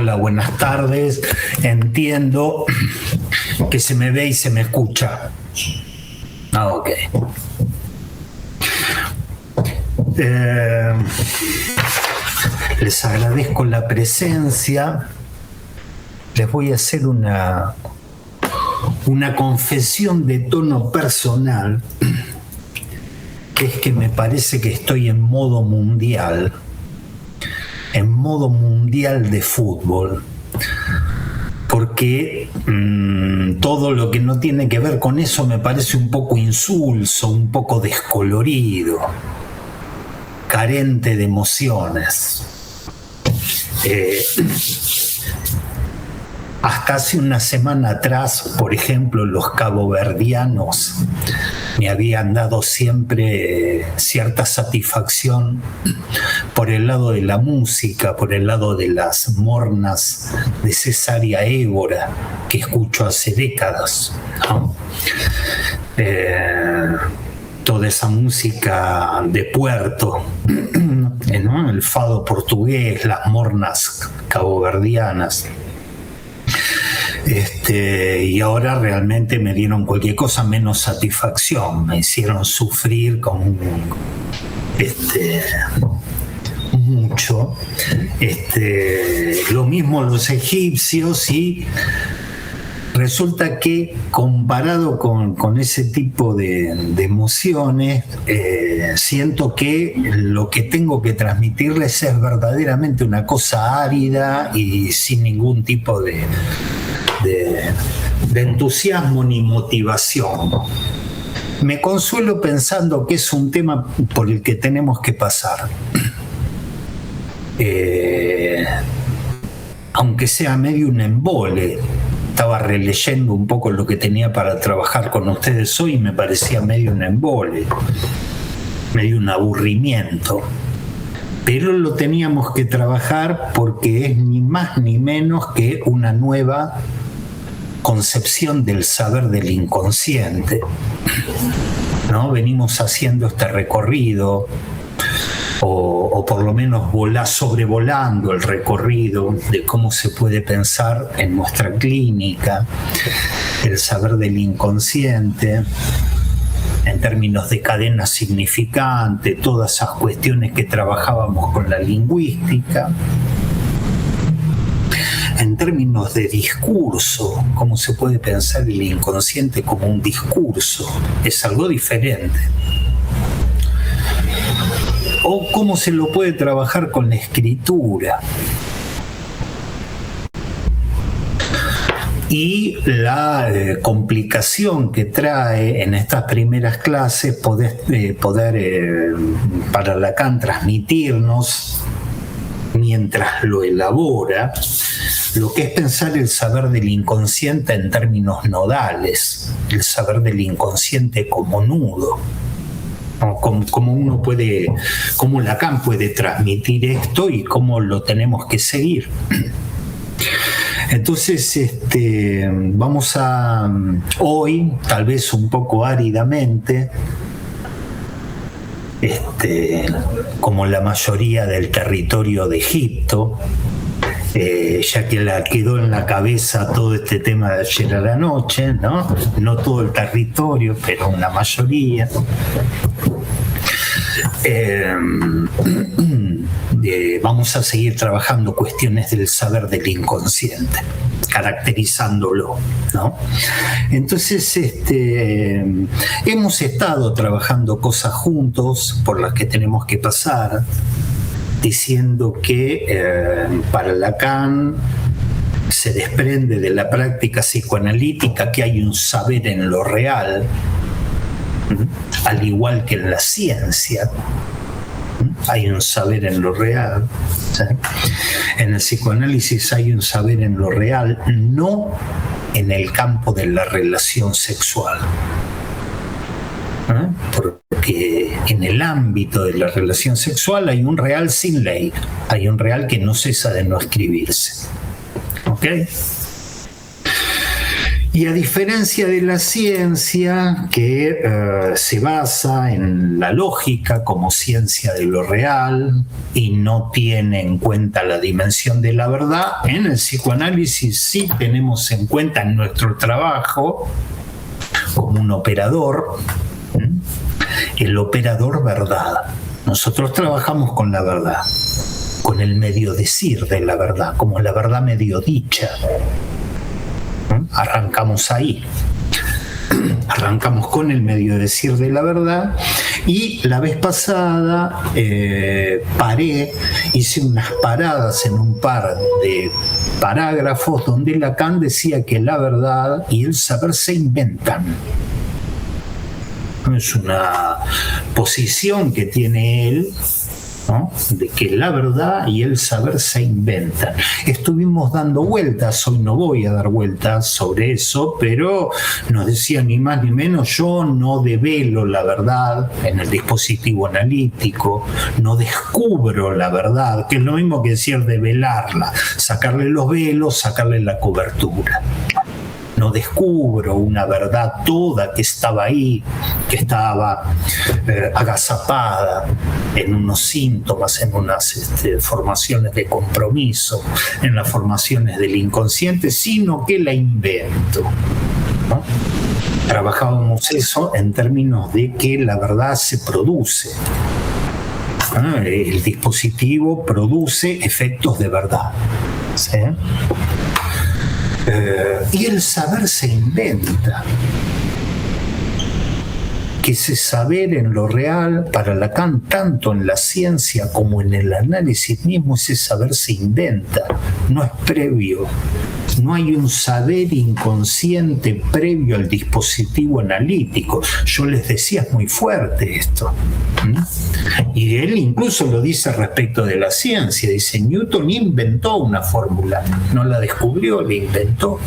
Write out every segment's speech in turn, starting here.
Hola, buenas tardes. Entiendo que se me ve y se me escucha. Ok. Les agradezco la presencia. Les voy a hacer una confesión de tono personal, que es que me parece que estoy en modo mundial de fútbol, porque todo lo que no tiene que ver con eso me parece un poco insulso, un poco descolorido, carente de emociones. Hasta hace una semana atrás, por ejemplo, los caboverdianos me habían dado siempre cierta satisfacción por el lado de la música, por el lado de las mornas de Cesárea Évora, que escucho hace décadas, ¿no? Toda esa música de puerto, ¿no? El fado portugués, las mornas caboverdianas. Y ahora realmente me dieron cualquier cosa menos satisfacción, me hicieron sufrir con mucho. Lo mismo los egipcios, y resulta que comparado con ese tipo de emociones, siento que lo que tengo que transmitirles es verdaderamente una cosa árida y sin ningún tipo de entusiasmo ni motivación. Me consuelo pensando que es un tema por el que tenemos que pasar, aunque sea medio un embole. Estaba releyendo un poco lo que tenía para trabajar con ustedes hoy y me parecía medio un embole, medio un aburrimiento. Pero lo teníamos que trabajar porque es ni más ni menos que una nueva concepción del saber del inconsciente, ¿no? Venimos haciendo este recorrido, o por lo menos sobrevolando el recorrido de cómo se puede pensar en nuestra clínica el saber del inconsciente en términos de cadena significante, todas esas cuestiones que trabajábamos con la lingüística. En términos de discurso, cómo se puede pensar el inconsciente como un discurso, es algo diferente. O cómo se lo puede trabajar con la escritura. Y la complicación que trae en estas primeras clases poder para Lacan transmitirnos, mientras lo elabora, lo que es pensar el saber del inconsciente en términos nodales, el saber del inconsciente como nudo. Cómo Lacan puede transmitir esto y cómo lo tenemos que seguir. Entonces, vamos a hoy, tal vez un poco áridamente, como la mayoría del territorio de Egipto, ya que la quedó en la cabeza todo este tema de ayer a la noche, ¿no? No todo el territorio, pero una mayoría. Vamos a seguir trabajando cuestiones del saber del inconsciente, caracterizándolo, ¿no? Entonces, hemos estado trabajando cosas juntos por las que tenemos que pasar, diciendo que para Lacan se desprende de la práctica psicoanalítica que hay un saber en lo real, al igual que en la ciencia. Hay un saber en lo real, ¿sí? En el psicoanálisis hay un saber en lo real, no en el campo de la relación sexual, ¿eh? Porque en el ámbito de la relación sexual hay un real sin ley, hay un real que no cesa de no escribirse, ¿ok? Y a diferencia de la ciencia, que se basa en la lógica como ciencia de lo real y no tiene en cuenta la dimensión de la verdad, en el psicoanálisis sí tenemos en cuenta en nuestro trabajo como un operador, el operador verdad. Nosotros trabajamos con la verdad, con el medio decir de la verdad, como la verdad medio dicha. Arrancamos ahí. Arrancamos con el medio decir de la verdad y la vez pasada hice unas paradas en un par de parágrafos donde Lacan decía que la verdad y el saber se inventan. Es una posición que tiene él, ¿no? De que la verdad y el saber se inventan. Estuvimos dando vueltas, hoy no voy a dar vueltas sobre eso, pero nos decía ni más ni menos, yo no develo la verdad en el dispositivo analítico, no descubro la verdad, que es lo mismo que decir develarla, sacarle los velos, sacarle la cobertura. No descubro una verdad toda que estaba ahí, que estaba agazapada en unos síntomas, en unas formaciones de compromiso, en las formaciones del inconsciente, sino que la invento, ¿no? Trabajábamos eso en términos de que la verdad se produce. El dispositivo produce efectos de verdad, ¿sí? Y el saber se inventa. Que ese saber en lo real, para Lacan, tanto en la ciencia como en el análisis mismo, ese saber se inventa, no es previo. No hay un saber inconsciente previo al dispositivo analítico. Yo les decía, es muy fuerte esto. Y él incluso lo dice respecto de la ciencia. Dice, Newton inventó una fórmula, no la descubrió, la inventó.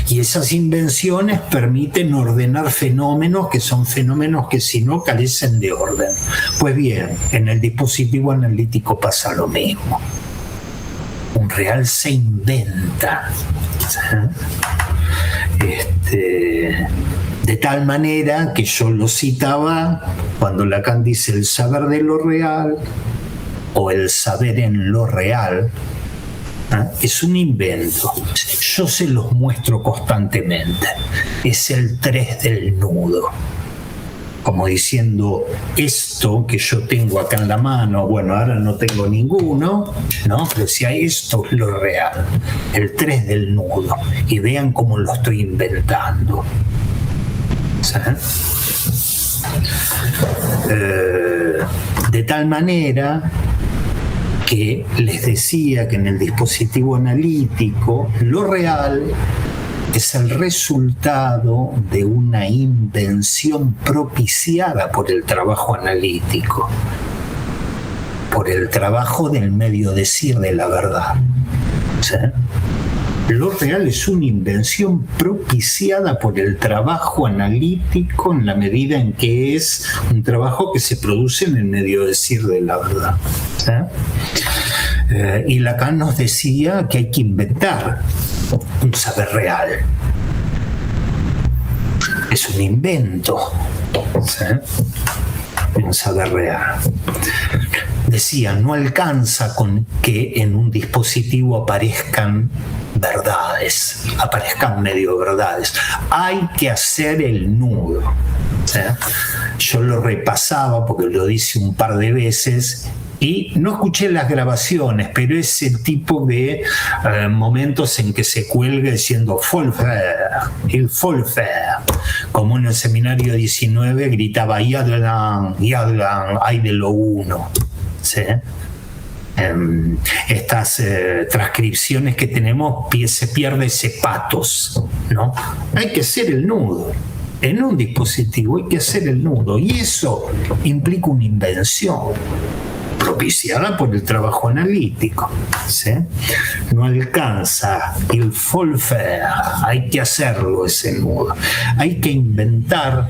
Y esas invenciones permiten ordenar fenómenos que son fenómenos que si no carecen de orden. Pues bien, en el dispositivo analítico pasa lo mismo. Un real se inventa. De tal manera que yo lo citaba cuando Lacan dice el saber de lo real o el saber en lo real. Es un invento. Yo se los muestro constantemente. Es el 3 del nudo. Como diciendo, esto que yo tengo acá en la mano, bueno, ahora no tengo ninguno, ¿no? Pero decía, esto es lo real. El 3 del nudo. Y vean cómo lo estoy inventando. De tal manera que les decía que en el dispositivo analítico lo real es el resultado de una invención propiciada por el trabajo analítico, por el trabajo del medio decir de la verdad. ¿Sí? Lo real es una invención propiciada por el trabajo analítico en la medida en que es un trabajo que se produce en el medio decir de la verdad. ¿Sí? Y Lacan nos decía que hay que inventar un saber real. Es un invento, ¿sí? Un saber real. Decía, no alcanza con que en un dispositivo aparezcan verdades, aparezcan medio verdades. Hay que hacer el nudo. ¿Sí? Yo lo repasaba porque lo dice un par de veces y no escuché las grabaciones, pero es el tipo de momentos en que se cuelga diciendo el folfer, como en el seminario 19 gritaba Yadlan, hay de lo uno. ¿Sí? Estas transcripciones que tenemos se pierde ese patos, ¿no? Hay que hacer el nudo. En un dispositivo hay que hacer el nudo y eso implica una invención propiciada por el trabajo analítico. ¿Sí? No alcanza el folfer, hay que hacerlo ese nudo. Hay que inventar,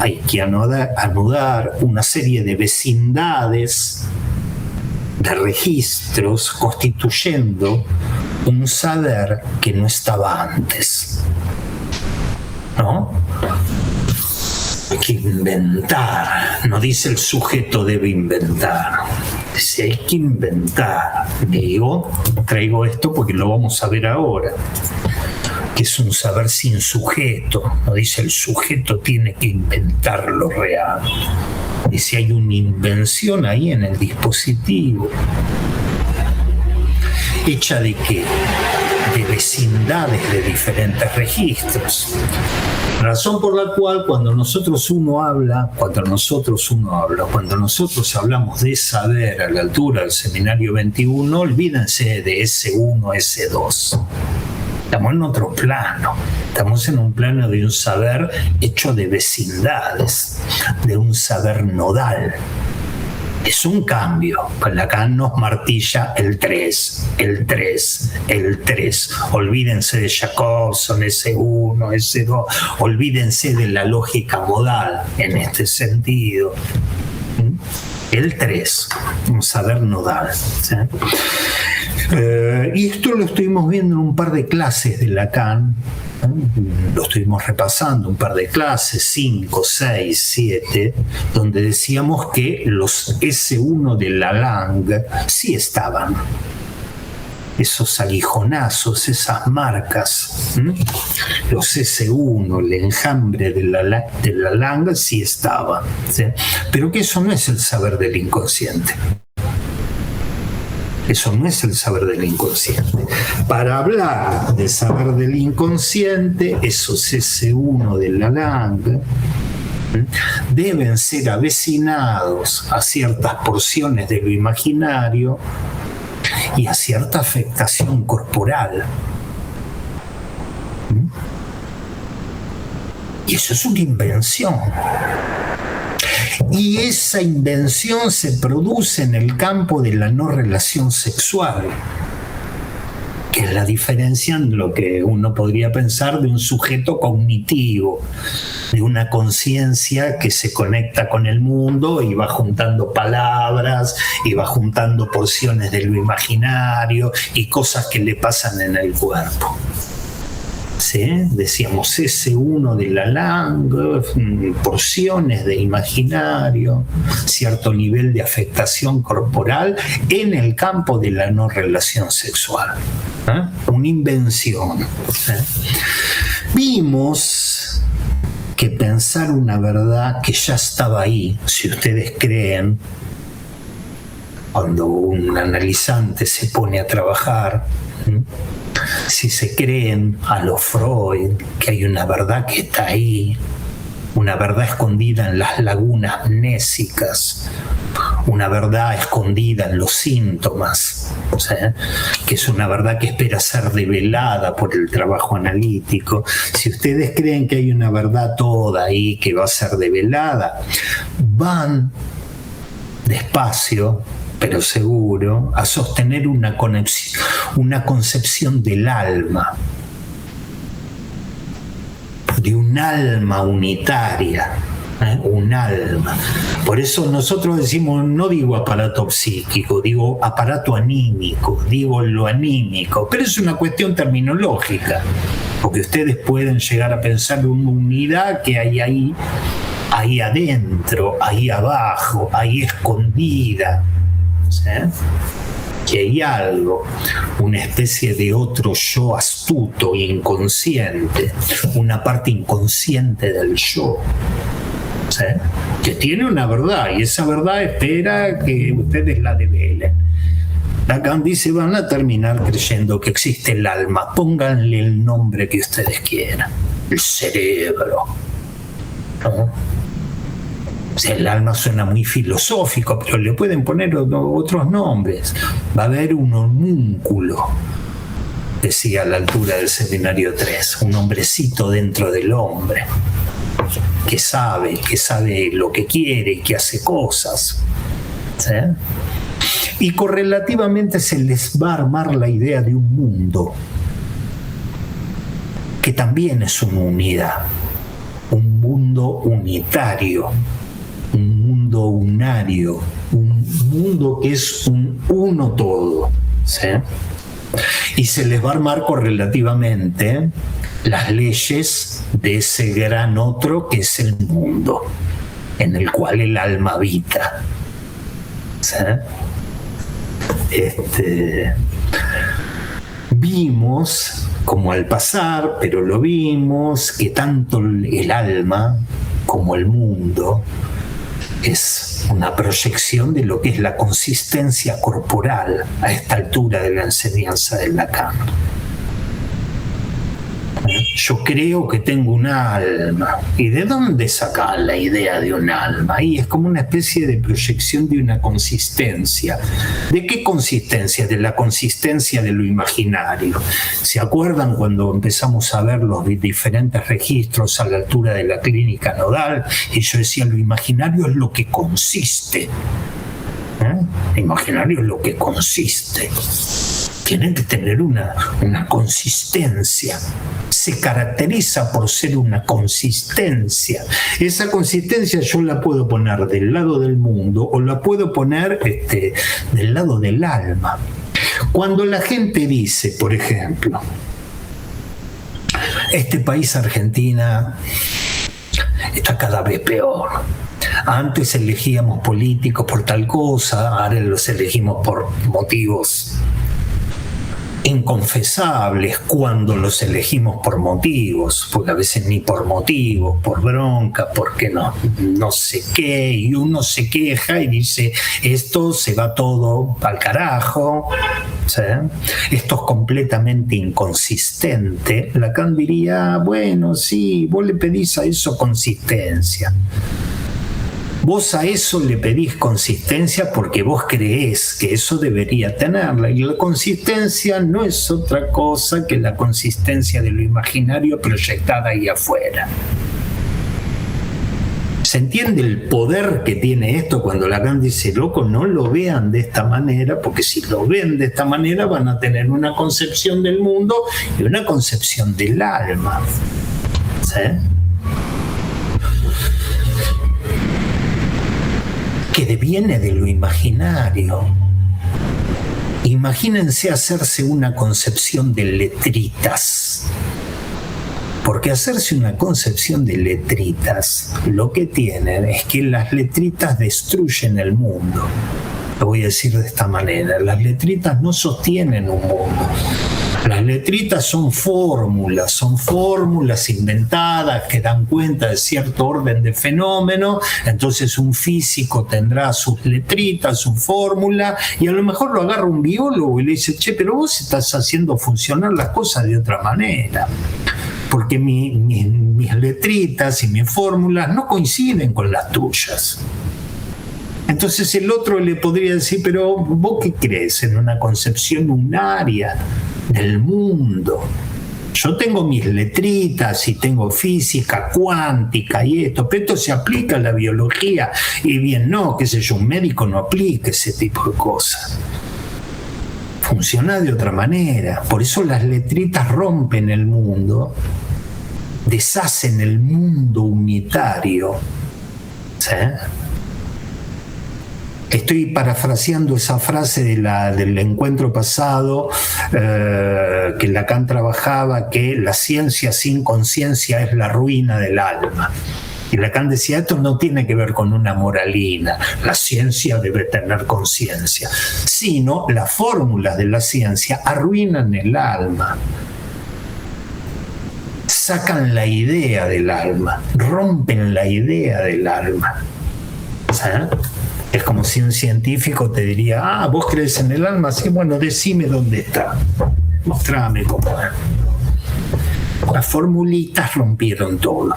hay que anudar una serie de vecindades, de registros, constituyendo un saber que no estaba antes, ¿no? Hay que inventar, no dice el sujeto debe inventar, dice hay que inventar. Traigo esto porque lo vamos a ver ahora, que es un saber sin sujeto, no dice el sujeto tiene que inventar lo real, dice hay una invención ahí en el dispositivo. ¿Hecha de qué? De vecindades de diferentes registros. Razón por la cual cuando nosotros hablamos de saber a la altura del seminario 21, olvídense de S1, S2. Estamos en otro plano, estamos en un plano de un saber hecho de vecindades, de un saber nodal. Es un cambio. Lacan nos martilla el 3. Olvídense de Jacobson, S1, S2. Olvídense de la lógica modal en este sentido. El 3, un saber nodal. ¿Sí? Y esto lo estuvimos viendo en un par de clases de Lacan. Lo estuvimos repasando, un par de clases, 5, 6, 7, donde decíamos que los S1 de Lalande sí estaban. Esos aguijonazos, esas marcas, los S1, el enjambre de Lalande sí estaban, ¿sí? Pero que eso no es el saber del inconsciente. Eso no es el saber del inconsciente. Para hablar de saber del inconsciente, esos S1 de Lalande deben ser avecinados a ciertas porciones de lo imaginario y a cierta afectación corporal. Y eso es una invención. Y esa invención se produce en el campo de la no relación sexual, que es la diferencia en lo que uno podría pensar de un sujeto cognitivo, de una conciencia que se conecta con el mundo y va juntando palabras y va juntando porciones de lo imaginario y cosas que le pasan en el cuerpo. ¿Sí? Decíamos S1 de Lalande, porciones de imaginario, cierto nivel de afectación corporal en el campo de la no relación sexual. Una invención. Vimos que pensar una verdad que ya estaba ahí, si ustedes creen, cuando un analizante se pone a trabajar, si se creen a los Freud que hay una verdad que está ahí, una verdad escondida en las lagunas mnésicas, una verdad escondida en los síntomas, ¿sí? Que es una verdad que espera ser develada por el trabajo analítico. Si ustedes creen que hay una verdad toda ahí que va a ser develada, van despacio pero seguro, a sostener una concepción del alma, de un alma unitaria, un alma. Por eso nosotros decimos, no digo aparato psíquico, digo aparato anímico, digo lo anímico, pero es una cuestión terminológica, porque ustedes pueden llegar a pensar en una unidad que hay ahí adentro, ahí abajo, ahí escondida. ¿Sí? Que hay algo, una especie de otro yo astuto e inconsciente, una parte inconsciente del yo, ¿sí? Que tiene una verdad y esa verdad espera que ustedes la develen. Lacan dice, van a terminar creyendo que existe el alma, pónganle el nombre que ustedes quieran, el cerebro, ¿no? O sea, el alma suena muy filosófico, pero le pueden poner otros nombres. Va a haber un homúnculo, decía a la altura del seminario 3, un hombrecito dentro del hombre, que sabe lo que quiere y que hace cosas. ¿Sí? Y correlativamente se les va a armar la idea de un mundo, que también es una unidad, un mundo unitario, un mundo unario, un mundo que es un uno todo, ¿sí? Y se les va a armar correlativamente las leyes de ese gran otro que es el mundo, en el cual el alma habita. ¿Sí? Vimos, como al pasar, pero lo vimos, que tanto el alma como el mundo es una proyección de lo que es la consistencia corporal a esta altura de la enseñanza de Lacan. Yo creo que tengo un alma. ¿Y de dónde saca la idea de un alma? Y es como una especie de proyección de una consistencia. ¿De qué consistencia? De la consistencia de lo imaginario. ¿Se acuerdan cuando empezamos a ver los diferentes registros a la altura de la clínica nodal? Y yo decía, lo imaginario es lo que consiste. Lo imaginario es lo que consiste. Tienen que tener una consistencia. Se caracteriza por ser una consistencia. Esa consistencia yo la puedo poner del lado del mundo o la puedo poner del lado del alma. Cuando la gente dice, por ejemplo, este país Argentina está cada vez peor. Antes elegíamos políticos por tal cosa, ahora los elegimos por motivos inconfesables cuando los elegimos por motivos, porque a veces ni por motivos, por bronca, porque no sé qué, y uno se queja y dice, esto se va todo al carajo, ¿sí? Esto es completamente inconsistente. Lacan diría, bueno, sí, vos le pedís a eso consistencia. Vos a eso le pedís consistencia porque vos creés que eso debería tenerla. Y la consistencia no es otra cosa que la consistencia de lo imaginario proyectada ahí afuera. ¿Se entiende el poder que tiene esto cuando Lacan dice, loco, no lo vean de esta manera? Porque si lo ven de esta manera van a tener una concepción del mundo y una concepción del alma. ¿Sí? Que deviene de lo imaginario. Imagínense hacerse una concepción de letritas. Porque hacerse una concepción de letritas, lo que tienen es que las letritas destruyen el mundo. Lo voy a decir de esta manera, las letritas no sostienen un mundo. Las letritas son fórmulas inventadas que dan cuenta de cierto orden de fenómenos. Entonces un físico tendrá sus letritas, su fórmula, y a lo mejor lo agarra un biólogo y le dice, che, pero vos estás haciendo funcionar las cosas de otra manera. Porque mis letritas y mis fórmulas no coinciden con las tuyas. Entonces el otro le podría decir, pero ¿vos qué crees en una concepción unaria del mundo? Yo tengo mis letritas y tengo física cuántica y esto, pero esto se aplica a la biología. Y bien, no, qué sé yo, un médico no aplica ese tipo de cosas. Funciona de otra manera. Por eso las letritas rompen el mundo, deshacen el mundo unitario. ¿Sí? Estoy parafraseando esa frase del encuentro pasado que Lacan trabajaba, que la ciencia sin conciencia es la ruina del alma. Y Lacan decía, esto no tiene que ver con una moralina, la ciencia debe tener conciencia, sino las fórmulas de la ciencia arruinan el alma, sacan la idea del alma, rompen la idea del alma. ¿Sabes? Es como si un científico te diría, ¿vos crees en el alma? Sí, bueno, decime dónde está, mostrame cómo es. Las formulitas rompieron todo.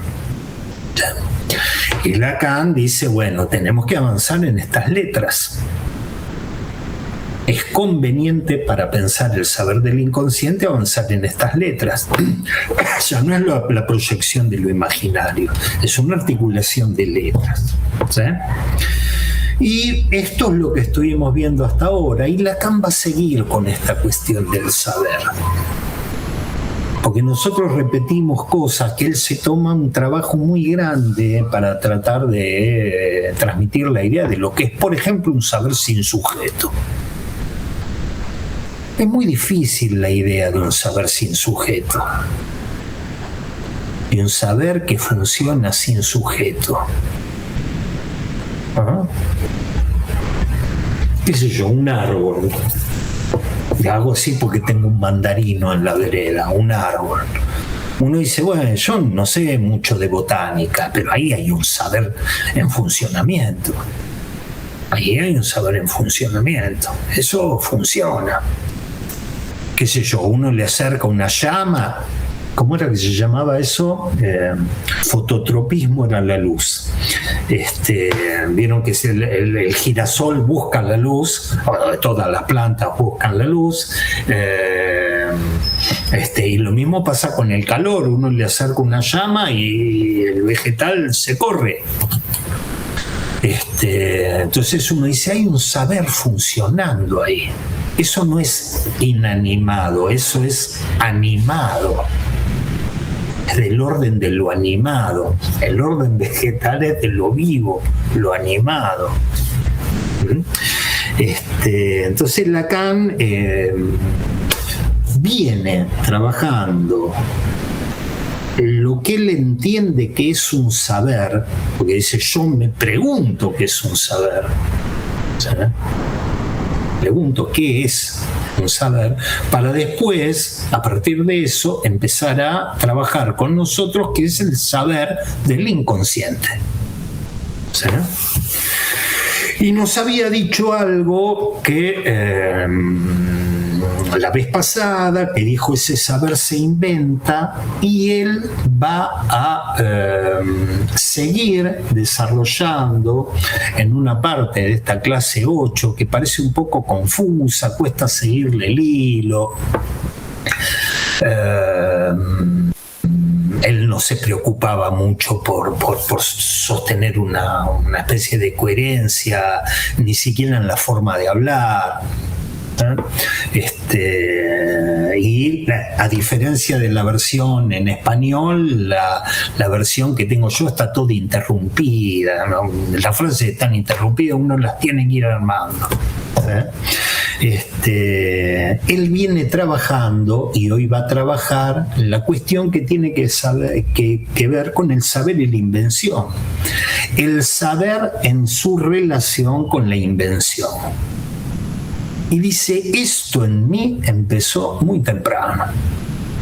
Y Lacan dice, bueno, tenemos que avanzar en estas letras. Es conveniente para pensar el saber del inconsciente avanzar en estas letras. Ya no es la proyección de lo imaginario, es una articulación de letras. ¿Sí? Y esto es lo que estuvimos viendo hasta ahora, y Lacan va a seguir con esta cuestión del saber. Porque nosotros repetimos cosas que él se toma un trabajo muy grande para tratar de transmitir la idea de lo que es, por ejemplo, un saber sin sujeto. Es muy difícil la idea de un saber sin sujeto. Y un saber que funciona sin sujeto. ¿Ah? ¿Qué sé yo? Un árbol. Y hago así porque tengo un mandarino en la vereda, un árbol. Uno dice, bueno, yo no sé mucho de botánica, pero ahí hay un saber en funcionamiento. Ahí hay un saber en funcionamiento. Eso funciona. Qué sé yo, uno le acerca una llama. ¿Cómo era que se llamaba eso? Fototropismo era la luz. Vieron que el girasol busca la luz, todas las plantas buscan la luz. Y lo mismo pasa con el calor. Uno le acerca una llama y el vegetal se corre. Entonces uno dice, hay un saber funcionando ahí. Eso no es inanimado, eso es animado. Es del orden de lo animado. El orden vegetal es de lo vivo, lo animado. Entonces Lacan viene trabajando lo que él entiende que es un saber, porque dice, yo me pregunto qué es un saber. ¿Sabes? Pregunto qué es un saber, para después, a partir de eso, empezar a trabajar con nosotros, que es el saber del inconsciente. ¿Sí? Y nos había dicho algo que la vez pasada, que dijo, ese saber se inventa, y él va a seguir desarrollando en una parte de esta clase 8 que parece un poco confusa, cuesta seguirle el hilo. Él no se preocupaba mucho por sostener una especie de coherencia, ni siquiera en la forma de hablar. Y a diferencia de la versión en español, la versión que tengo yo está toda interrumpida, ¿no? Las frases están interrumpidas, uno las tiene que ir armando. Él viene trabajando y hoy va a trabajar la cuestión que tiene que ver con el saber y la invención. El saber en su relación con la invención. Y dice, esto en mí empezó muy temprano.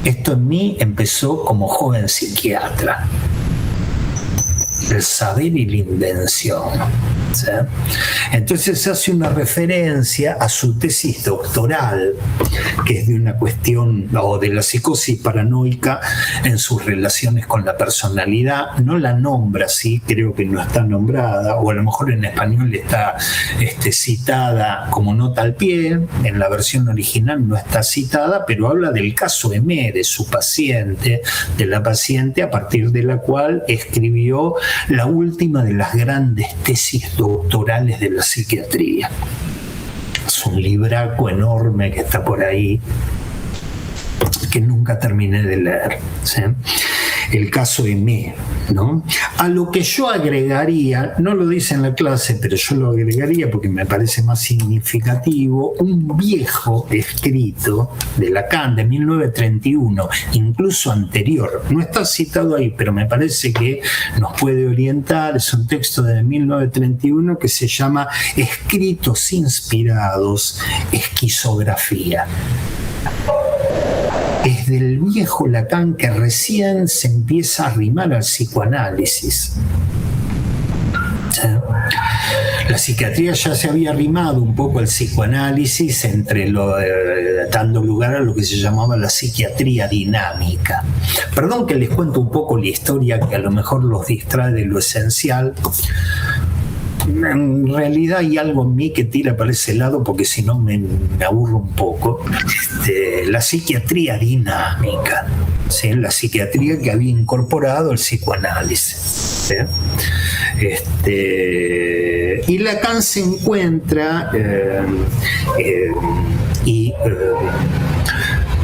Esto en mí empezó como joven psiquiatra. El saber y la invención. ¿Sí? Entonces hace una referencia a su tesis doctoral, que es de una cuestión, o de la psicosis paranoica en sus relaciones con la personalidad. No la nombra así, creo que no está nombrada, o a lo mejor en español está citada como nota al pie, en la versión original no está citada, pero habla del caso M, de su paciente, de la paciente a partir de la cual escribió la última de las grandes tesis doctorales de la psiquiatría. Es un libraco enorme que está por ahí, que nunca terminé de leer, ¿sí? El caso M, ¿no? A lo que yo agregaría, no lo dice en la clase, pero yo lo agregaría porque me parece más significativo, un viejo escrito de Lacan de 1931, incluso anterior. No está citado ahí, pero me parece que nos puede orientar. Es un texto de 1931 que se llama Escritos inspirados, esquizografía. Es del viejo Lacan que recién se empieza a arrimar al psicoanálisis. La psiquiatría ya se había arrimado un poco al psicoanálisis, dando lugar a lo que se llamaba la psiquiatría dinámica. Perdón que les cuento un poco la historia, que a lo mejor los distrae de lo esencial. En realidad hay algo en mí que tira para ese lado, porque si no me aburro un poco. La psiquiatría dinámica, ¿sí? La psiquiatría que había incorporado el psicoanálisis, ¿sí? Y Lacan se encuentra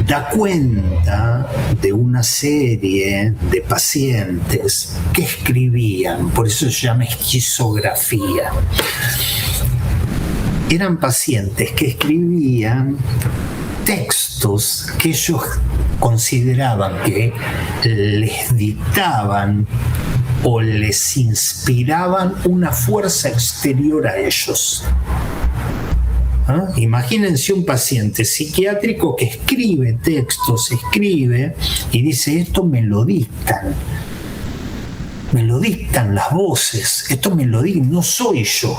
da cuenta de una serie de pacientes que escribían, por eso se llama textos que ellos consideraban que les dictaban o les inspiraban una fuerza exterior a ellos. ¿Ah? Imagínense un paciente psiquiátrico que escribe textos, escribe y dice: esto me lo dictan las voces, esto me lo dictan, no soy yo.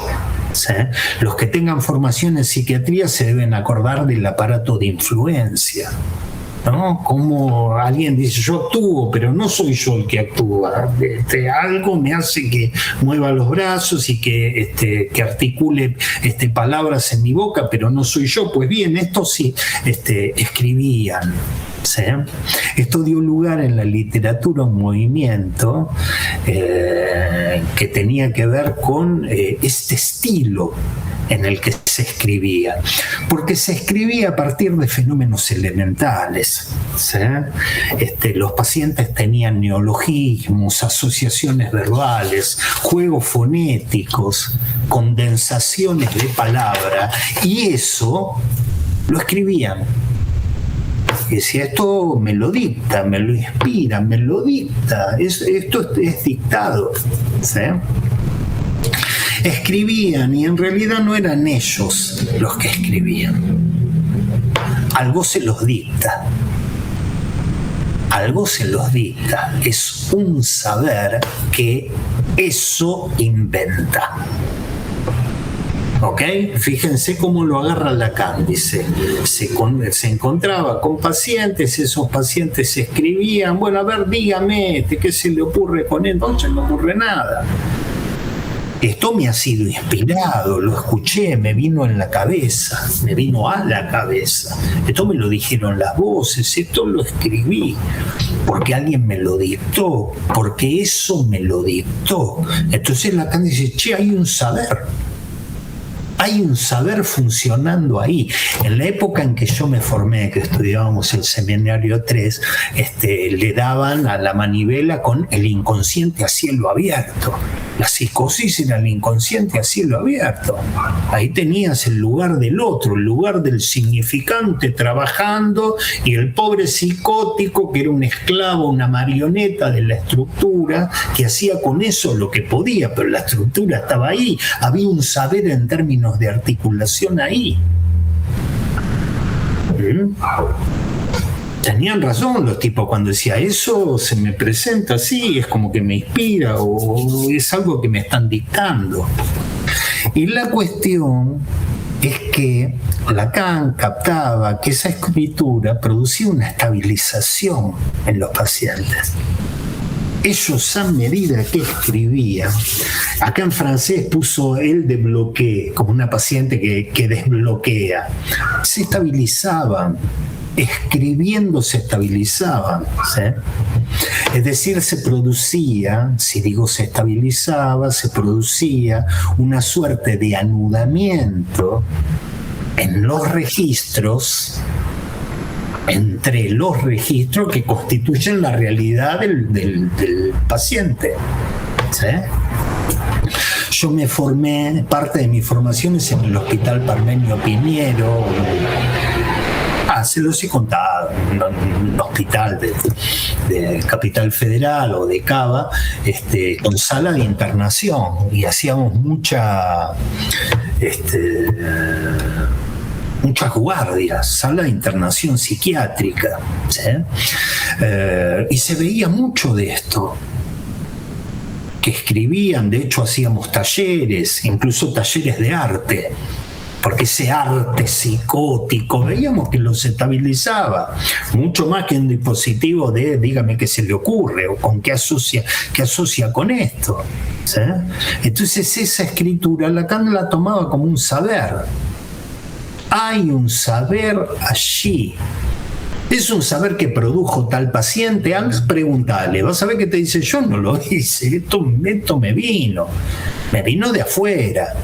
¿Sí? Los que tengan formación en psiquiatría se deben acordar del aparato de influencia, ¿no? Como alguien dice: yo actúo, pero no soy yo el que actúa. Algo me hace que mueva los brazos y que articule palabras en mi boca, pero no soy yo. Pues bien, esto sí escribían. ¿Sí? Esto dio lugar en la literatura a un movimiento que tenía que ver con este estilo en el que se escribía, porque se escribía a partir de fenómenos elementales. ¿Sí? Los pacientes tenían neologismos, asociaciones verbales, juegos fonéticos, condensaciones de palabra, y eso lo escribían. Y decía: esto me lo dicta, me lo inspira, me lo dicta, esto es dictado. ¿Sí? Escribían, y en realidad no eran ellos los que escribían. Algo se los dicta. Algo se los dicta. Es un saber que eso inventa. ¿Ok? Fíjense cómo lo agarra Lacan. Dice: se encontraba con pacientes, esos pacientes escribían: bueno, a ver, dígame, ¿qué se le ocurre con él? No se le ocurre nada. Esto me ha sido inspirado, lo escuché, me vino en la cabeza, me vino a la cabeza. Esto me lo dijeron las voces, esto lo escribí, porque alguien me lo dictó, porque eso me lo dictó. Entonces Lacan dice: che, hay un saber. Hay un saber funcionando ahí. En la época en que yo me formé, que estudiábamos el seminario 3, le daban a la manivela con el inconsciente a cielo abierto. La psicosis era el inconsciente a cielo abierto. Ahí tenías el lugar del otro, el lugar del significante trabajando, y el pobre psicótico, que era un esclavo, una marioneta de la estructura, que hacía con eso lo que podía, pero la estructura estaba ahí. Había un saber en términos de articulación ahí. Tenían razón los tipos cuando decía: eso se me presenta así, es como que me inspira, o es algo que me están dictando. Y la cuestión es que Lacan captaba que esa escritura producía una estabilización en los pacientes. Ellos, a medida que escribían, acá en francés puso el débloqué, como una paciente que desbloquea, se estabilizaban. Escribiendo se estabilizaban. ¿Sí? Es decir, se producía, si digo se estabilizaba, se producía una suerte de anudamiento en los registros, entre los registros que constituyen la realidad del paciente. ¿Sí? Yo me formé, parte de mi formación es en el Hospital Parmenio Piñero. Se los he contado, un hospital de Capital Federal o de Cava, con sala de internación, y hacíamos muchas guardias, sala de internación psiquiátrica. ¿Sí? Y se veía mucho de esto, que escribían. De hecho hacíamos talleres, incluso talleres de arte, porque ese arte psicótico veíamos que los estabilizaba mucho más que un dispositivo de dígame qué se le ocurre o con qué asocia con esto. ¿Sí? Entonces esa escritura Lacan la tomaba como un saber. Hay un saber allí. Es un saber que produjo tal paciente. Antes preguntale, vas a ver que te dice: yo no lo hice, esto me vino de afuera.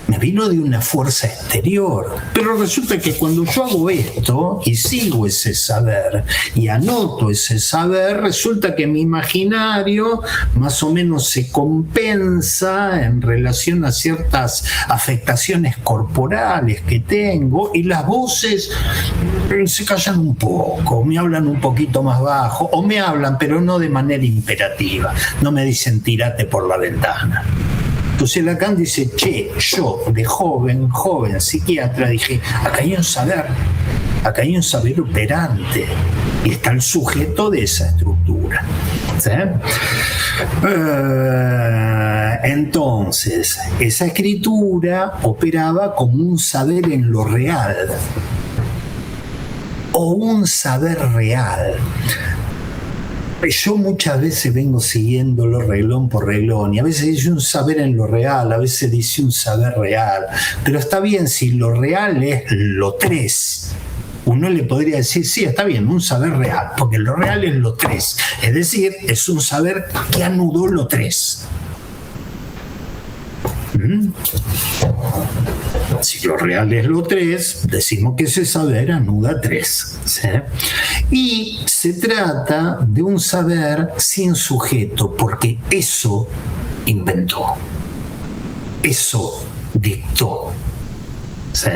me vino de una fuerza exterior. Pero resulta que cuando yo hago esto y sigo ese saber y anoto ese saber, resulta que mi imaginario más o menos se compensa en relación a ciertas afectaciones corporales que tengo, y las voces se callan un poco, me hablan un poquito más bajo, o me hablan pero no de manera imperativa, no me dicen tírate por la ventana. Entonces Lacan dice, che, yo de joven psiquiatra, dije, acá hay un saber operante, y está el sujeto de esa estructura. ¿Sí? Entonces, esa escritura operaba como un saber en lo real, o un saber real. Yo muchas veces vengo siguiéndolo reglón por reglón, y a veces dice un saber en lo real, a veces dice un saber real, pero está bien si lo real es lo tres. Uno le podría decir, sí, está bien, un saber real, porque lo real es lo tres, es decir, es un saber que anudó lo tres. Si lo real es lo tres, decimos que ese saber anuda tres. ¿Sí? Y se trata de un saber sin sujeto, porque eso inventó, eso dictó. ¿Sí?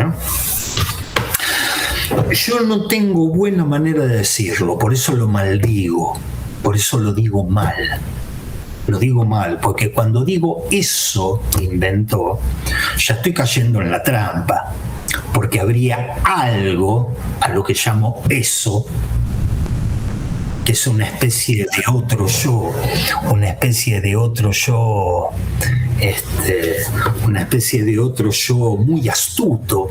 Yo no tengo buena manera de decirlo, por eso lo maldigo, por eso lo digo mal. Lo digo mal, porque cuando digo eso inventó, ya estoy cayendo en la trampa, porque habría algo a lo que llamo eso, que es una especie de otro yo, una especie de otro yo muy astuto.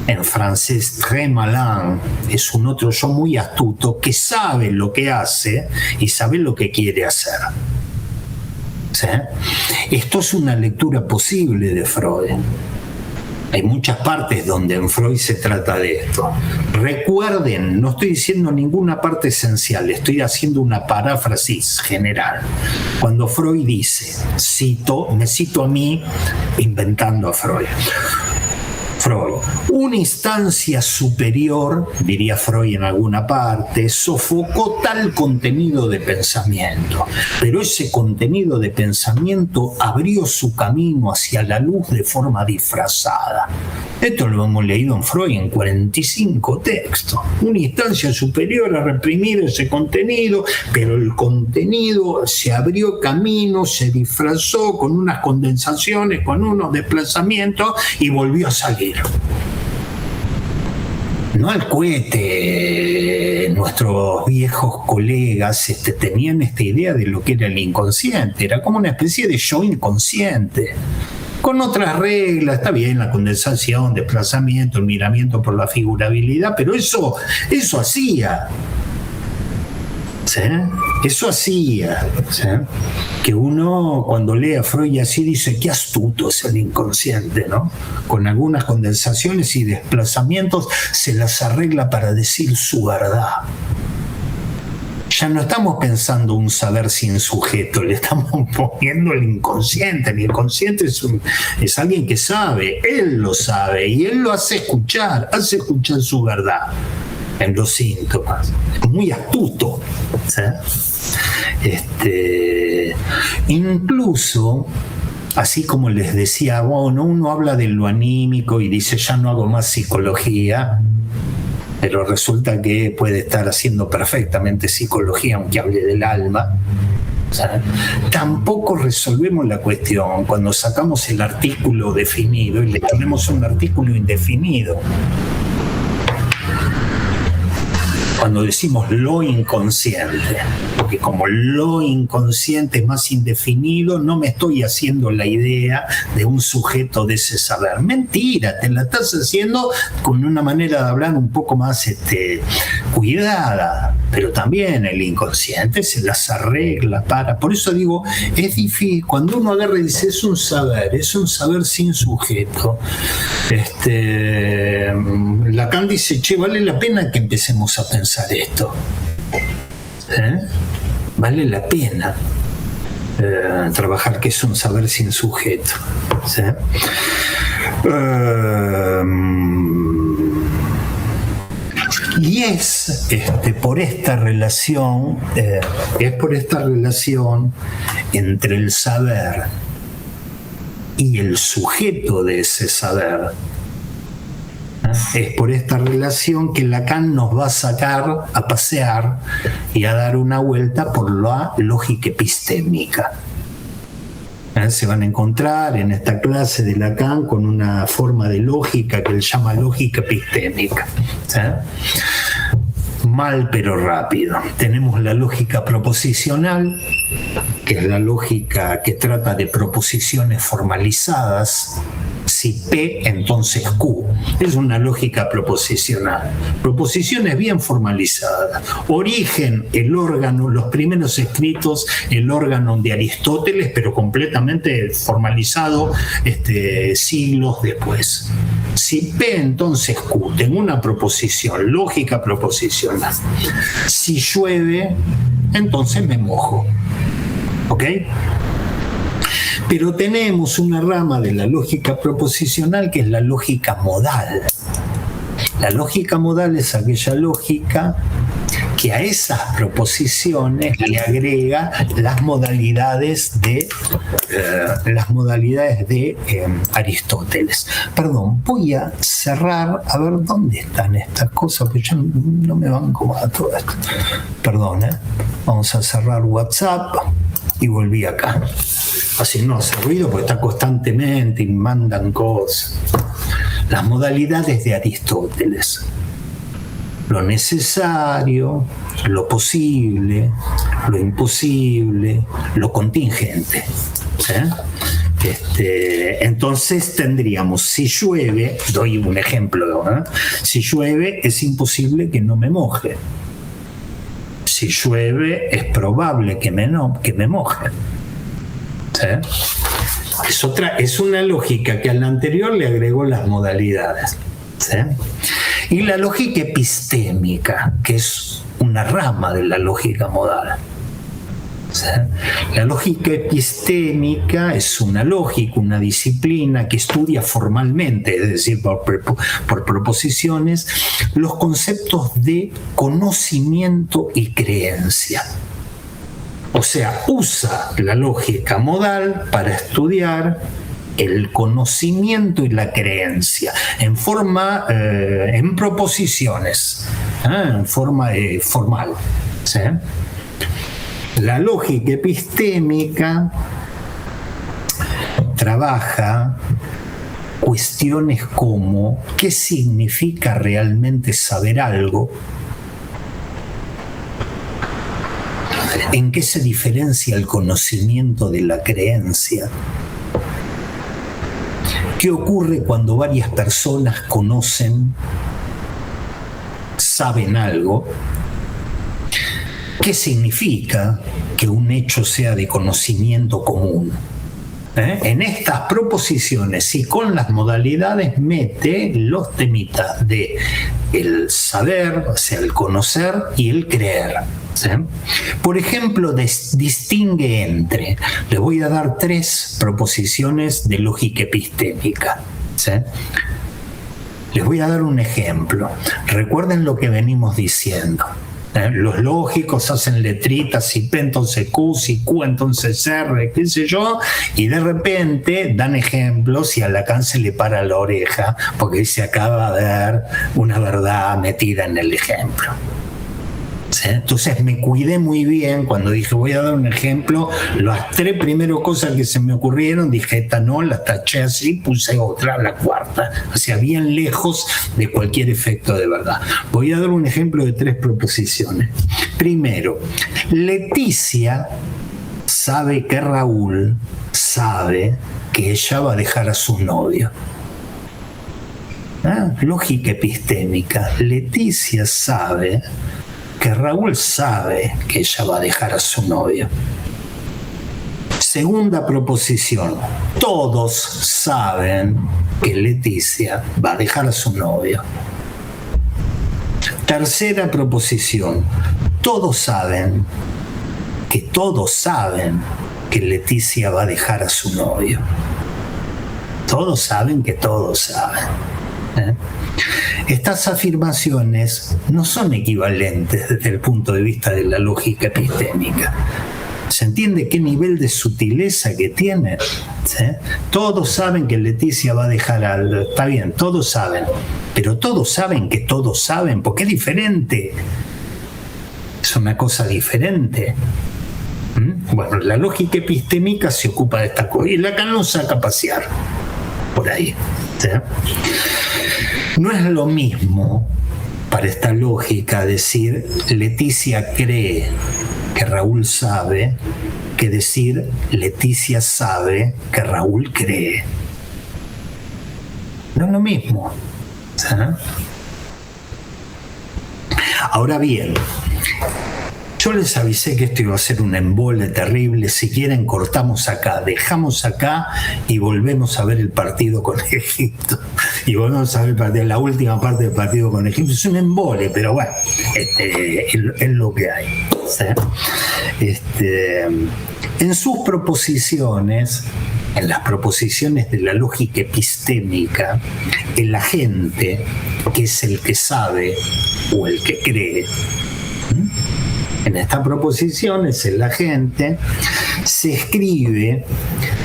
En francés, très malin, es un otro yo muy astuto que sabe lo que hace y sabe lo que quiere hacer. ¿Sí? Esto es una lectura posible de Freud. Hay muchas partes donde en Freud se trata de esto. Recuerden, no estoy diciendo ninguna parte esencial, estoy haciendo una paráfrasis general. Cuando Freud dice, me cito a mí inventando a Freud, una instancia superior, diría Freud en alguna parte, sofocó tal contenido de pensamiento, pero ese contenido de pensamiento abrió su camino hacia la luz de forma disfrazada. Esto lo hemos leído en Freud en 45 textos. Una instancia superior a reprimir ese contenido, pero el contenido se abrió camino, se disfrazó con unas condensaciones, con unos desplazamientos y volvió a salir. No al cohete, nuestros viejos colegas tenían esta idea de lo que era el inconsciente, era como una especie de yo inconsciente, con otras reglas, está bien, la condensación, desplazamiento, el miramiento por la figurabilidad, pero eso hacía. ¿Sí? Eso hacía, ¿sí? Que uno cuando lee a Freud así dice qué astuto es el inconsciente, ¿no? Con algunas condensaciones y desplazamientos se las arregla para decir su verdad. Ya no estamos pensando un saber sin sujeto, le estamos poniendo el inconsciente. El inconsciente es alguien que sabe, él lo sabe y él lo hace escuchar su verdad en los síntomas. Es muy astuto. ¿Sí? Incluso, así como les decía, bueno, uno habla de lo anímico y dice ya no hago más psicología, pero resulta que puede estar haciendo perfectamente psicología aunque hable del alma. O sea, tampoco resolvemos la cuestión cuando sacamos el artículo definido y le ponemos un artículo indefinido. Cuando decimos lo inconsciente, porque como lo inconsciente es más indefinido, no me estoy haciendo la idea de un sujeto de ese saber. Mentira, te la estás haciendo con una manera de hablar un poco más cuidada, pero también el inconsciente se las arregla para. Por eso digo, es difícil, cuando uno agarra y dice es un saber sin sujeto. Lacan dice, che, vale la pena que empecemos a pensar esto. Vale la pena. trabajar, que es un saber sin sujeto, ¿sí? Y es por esta relación entre el saber y el sujeto de ese saber. Es por esta relación que Lacan nos va a sacar a pasear y a dar una vuelta por la lógica epistémica. Se van a encontrar en esta clase de Lacan con una forma de lógica que él llama lógica epistémica. Mal pero rápido. Tenemos la lógica proposicional, que es la lógica que trata de proposiciones formalizadas. Si P, entonces Q. Es una lógica proposicional. Proposiciones bien formalizadas. Origen, el órgano, los primeros escritos, el órgano de Aristóteles, pero completamente formalizado siglos después. Si P, entonces Q. Tengo una proposición, lógica proposicional. Si llueve, entonces me mojo. ¿Ok? Pero tenemos una rama de la lógica proposicional que es la lógica modal. La lógica modal es aquella lógica que a esas proposiciones le agrega las modalidades de Aristóteles. Perdón, voy a cerrar, a ver dónde están estas cosas, porque yo no me banco a todo esto. Perdón, vamos a cerrar WhatsApp y volví acá. Así no hace ruido porque está constantemente y mandan cosas. Las modalidades de Aristóteles. Lo necesario, lo posible, lo imposible, lo contingente. Entonces tendríamos, si llueve, doy un ejemplo, si llueve es imposible que no me moje. Si llueve es probable que me moje. Es una lógica que a la anterior le agregó las modalidades. ¿Sí? Y la lógica epistémica, que es una rama de la lógica modal. ¿Sí? La lógica epistémica es una lógica, una disciplina que estudia formalmente, es decir, por proposiciones, los conceptos de conocimiento y creencia. O sea, usa la lógica modal para estudiar el conocimiento y la creencia en proposiciones, en forma formal. ¿Sí? La lógica epistémica trabaja cuestiones como ¿qué significa realmente saber algo? ¿En qué se diferencia el conocimiento de la creencia? ¿Qué ocurre cuando varias personas saben algo? ¿Qué significa que un hecho sea de conocimiento común? En estas proposiciones y con las modalidades mete los temitas de el saber, o sea, el conocer y el creer. ¿Sí? Por ejemplo, distingue entre, les voy a dar 3 proposiciones de lógica epistémica. ¿Sí? Les voy a dar un ejemplo. Recuerden lo que venimos diciendo. Los lógicos hacen letritas, si P entonces Q, si Q entonces R, qué sé yo, y de repente dan ejemplos y a Lacan se le para la oreja porque se acaba de ver una verdad metida en el ejemplo. ¿Sí? Entonces me cuidé muy bien cuando dije voy a dar un ejemplo. Las 3 primeras cosas que se me ocurrieron dije esta no, la taché así, puse otra, la cuarta, o sea, bien lejos de cualquier efecto de verdad. Voy a dar un ejemplo de 3 proposiciones. Primero, Leticia sabe que Raúl sabe que ella va a dejar a su novio. Lógica epistémica. Leticia sabe que Raúl sabe que ella va a dejar a su novio. Segunda proposición, todos saben que Leticia va a dejar a su novio. Tercera proposición, todos saben que Leticia va a dejar a su novio. Todos saben que todos saben. Estas afirmaciones no son equivalentes desde el punto de vista de la lógica epistémica. ¿Se entiende qué nivel de sutileza que tiene? ¿Sí? Todos saben que Leticia va a dejar al... Está bien, todos saben, pero todos saben que todos saben, porque es diferente. Es una cosa diferente. Bueno, la lógica epistémica se ocupa de esta cosa y Lacan nos saca a pasear por ahí. ¿Sí? No es lo mismo para esta lógica decir Leticia cree que Raúl sabe que decir Leticia sabe que Raúl cree. No es lo mismo. ¿Sí? Ahora bien, yo les avisé que esto iba a ser un embole terrible. Si quieren, cortamos acá, dejamos acá y volvemos a ver el partido con Egipto. Y volvemos a ver la última parte del partido con Egipto. Es un embole, pero bueno, es lo que hay. ¿Sí? En sus proposiciones, en las proposiciones de la lógica epistémica, el agente, que es el que sabe o el que cree, en esta proposición es el agente, se escribe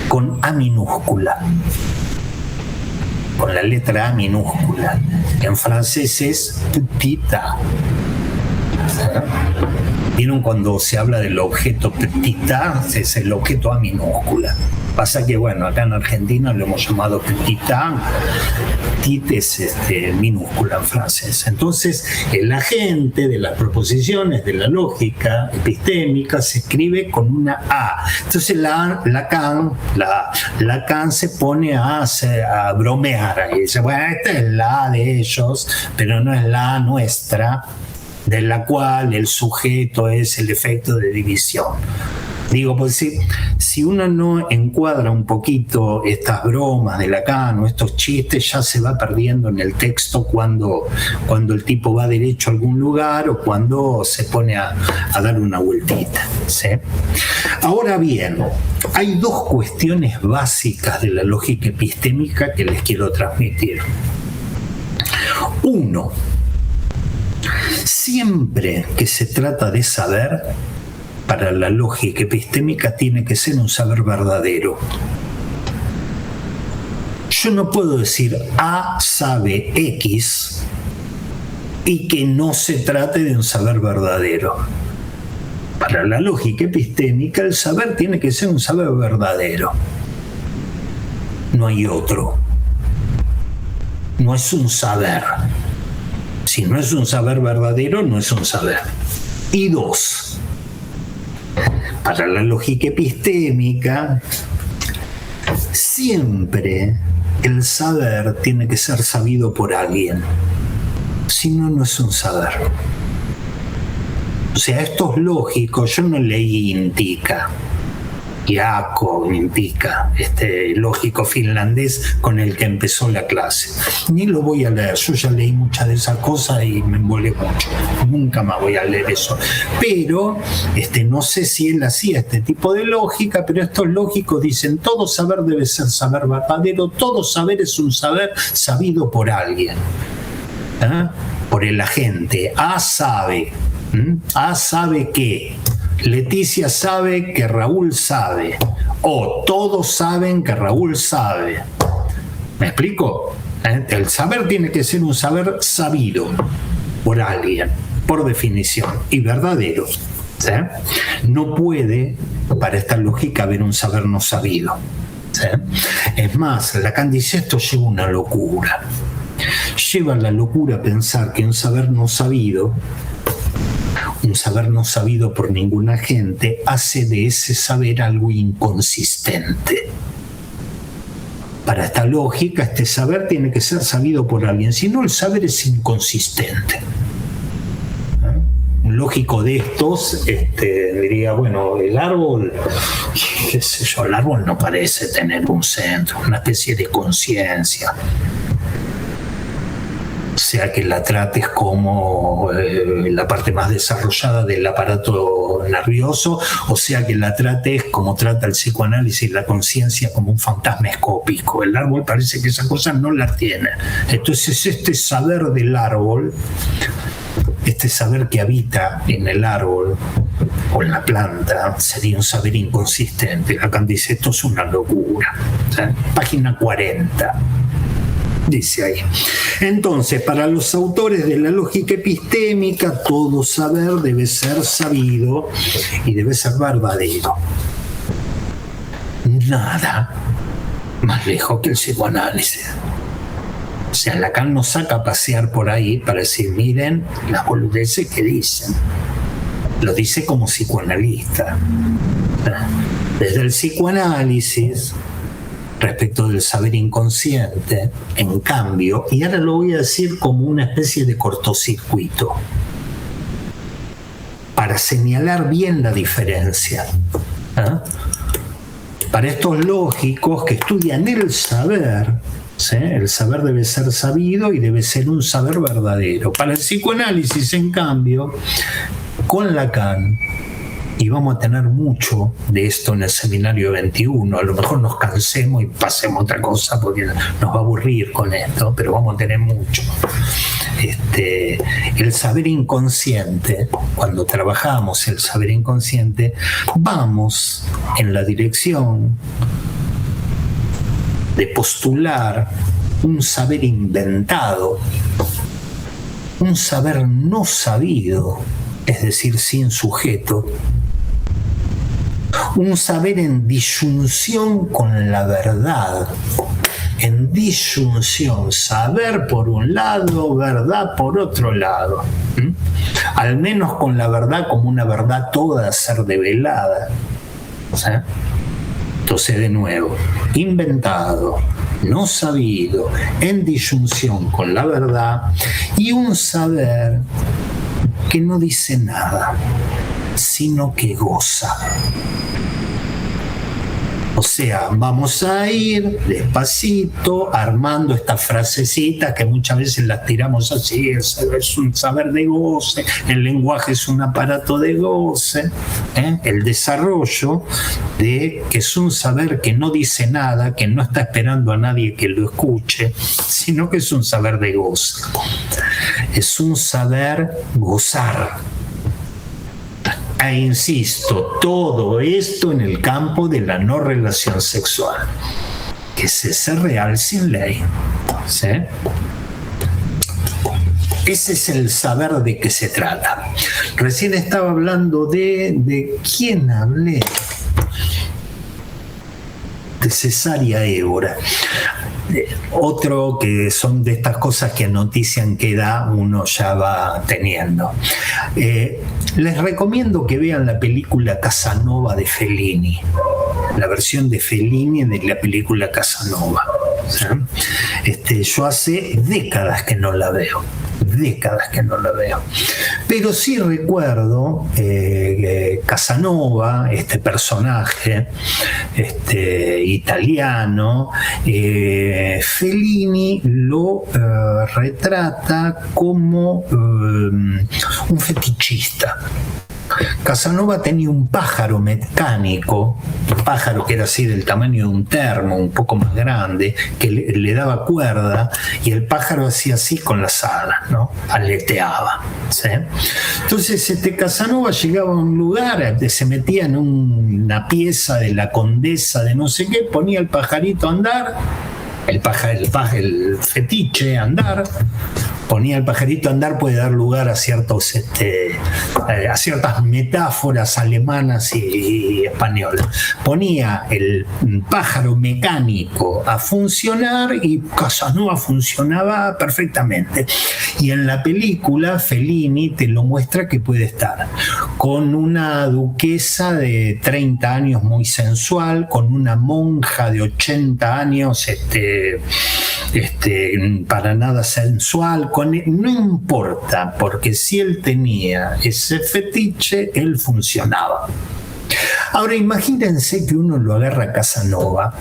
con A minúscula, con la letra A minúscula. En francés es petit a. ¿Vieron cuando se habla del objeto petit a? Es el objeto A minúscula. Pasa que, bueno, acá en Argentina lo hemos llamado petit a. Petit es minúscula en francés. Entonces, el agente de las proposiciones de la lógica epistémica se escribe con una A. Entonces, Lacan se pone a bromear. Y dice, bueno, esta es la A de ellos, pero no es la A nuestra, de la cual el sujeto es el efecto de división. Digo, pues si uno no encuadra un poquito estas bromas de Lacan o estos chistes, ya se va perdiendo en el texto cuando el tipo va derecho a algún lugar o cuando se pone a dar una vueltita. ¿Sí? Ahora bien, hay dos cuestiones básicas de la lógica epistémica que les quiero transmitir. Uno, siempre que se trata de saber, para la lógica epistémica tiene que ser un saber verdadero. Yo no puedo decir A sabe X y que no se trate de un saber verdadero. Para la lógica epistémica el saber tiene que ser un saber verdadero. No hay otro. No es un saber. Si no es un saber verdadero, no es un saber. Y dos, para la lógica epistémica, siempre el saber tiene que ser sabido por alguien. Si no, no es un saber. O sea, esto es lógico. Yo no leí Intika, Jaakko Intika, este lógico finlandés con el que empezó la clase. Ni lo voy a leer. Yo ya leí muchas de esas cosas y me embolé mucho. Nunca más voy a leer eso. Pero no sé si él hacía este tipo de lógica, pero estos lógicos dicen: todo saber debe ser saber verdadero, todo saber es un saber sabido por alguien. Por el agente. A sabe. A sabe que Leticia sabe que Raúl sabe, o todos saben que Raúl sabe. ¿Me explico? El saber tiene que ser un saber sabido por alguien, por definición, y verdadero. ¿Sí? No puede, para esta lógica, haber un saber no sabido. ¿Sí? Es más, Lacan dice: esto lleva una locura. Lleva la locura a pensar que un saber no sabido por ninguna gente, hace de ese saber algo inconsistente. Para esta lógica, este saber tiene que ser sabido por alguien, si no el saber es inconsistente. Un lógico de estos diría: bueno, el árbol, qué sé yo, el árbol no parece tener un centro, una especie de conciencia. sea que la trates como la parte más desarrollada del aparato nervioso, o sea que la trates como trata el psicoanálisis, la conciencia, como un fantasma escópico. El árbol parece que esa cosa no la tiene. Entonces este saber del árbol, este saber que habita en el árbol o en la planta, sería un saber inconsistente. Lacan dice, esto es una locura. O sea, página 40. Dice ahí. Entonces, para los autores de la lógica epistémica, todo saber debe ser sabido y debe ser verdadero. Nada más lejos que el psicoanálisis. O sea, Lacan nos saca a pasear por ahí para decir, miren las boludeces que dicen. Lo dice como psicoanalista. Desde el psicoanálisis, respecto del saber inconsciente, en cambio, y ahora lo voy a decir como una especie de cortocircuito, para señalar bien la diferencia. Para estos lógicos que estudian el saber, ¿sí? El saber debe ser sabido y debe ser un saber verdadero. Para el psicoanálisis, en cambio, con Lacan, y vamos a tener mucho de esto en el seminario 21, a lo mejor nos cansemos y pasemos a otra cosa porque nos va a aburrir con esto, pero vamos a tener mucho. El saber inconsciente, cuando trabajamos el saber inconsciente, vamos en la dirección de postular un saber inventado, un saber no sabido, es decir, sin sujeto, un saber en disyunción con la verdad, en disyunción, saber por un lado, verdad por otro lado, al menos con la verdad como una verdad toda a ser develada. ¿Sí? Entonces, de nuevo, inventado, no sabido, en disyunción con la verdad, y un saber que no dice nada, sino que goza. O sea, vamos a ir despacito armando estas frasecitas que muchas veces las tiramos así, es un saber de goce, el lenguaje es un aparato de goce, el desarrollo de que es un saber que no dice nada, que no está esperando a nadie que lo escuche, sino que es un saber de goce. Es un saber gozar. E insisto, todo esto en el campo de la no relación sexual, que es ese real sin ley. ¿Sí? Ese es el saber de que se trata. Recién estaba hablando de ¿quién hablé? De Cesárea Évora. Otro que son de estas cosas que notician que da uno ya va teniendo. Les recomiendo que vean la película Casanova de Fellini, la versión de Fellini de la película Casanova. ¿Sí? Yo hace décadas que no la veo. Pero sí recuerdo Casanova, este personaje italiano, Fellini lo retrata como un fetichista. Casanova tenía un pájaro mecánico, un pájaro que era así del tamaño de un termo, un poco más grande, que le daba cuerda y el pájaro hacía así con las alas, ¿no? Aleteaba. ¿Sí? Entonces Casanova llegaba a un lugar, se metía en una pieza de la condesa de no sé qué, ponía el pajarito a andar, el fetiche a andar. Ponía el pajarito a andar, puede dar lugar a ciertas metáforas alemanas y españolas. Ponía el pájaro mecánico a funcionar y Casanova funcionaba perfectamente. Y en la película Fellini te lo muestra que puede estar con una duquesa de 30 años muy sensual, con una monja de 80 años para nada sensual, no importa, porque si él tenía ese fetiche, él funcionaba. Ahora imagínense que uno lo agarra a Casanova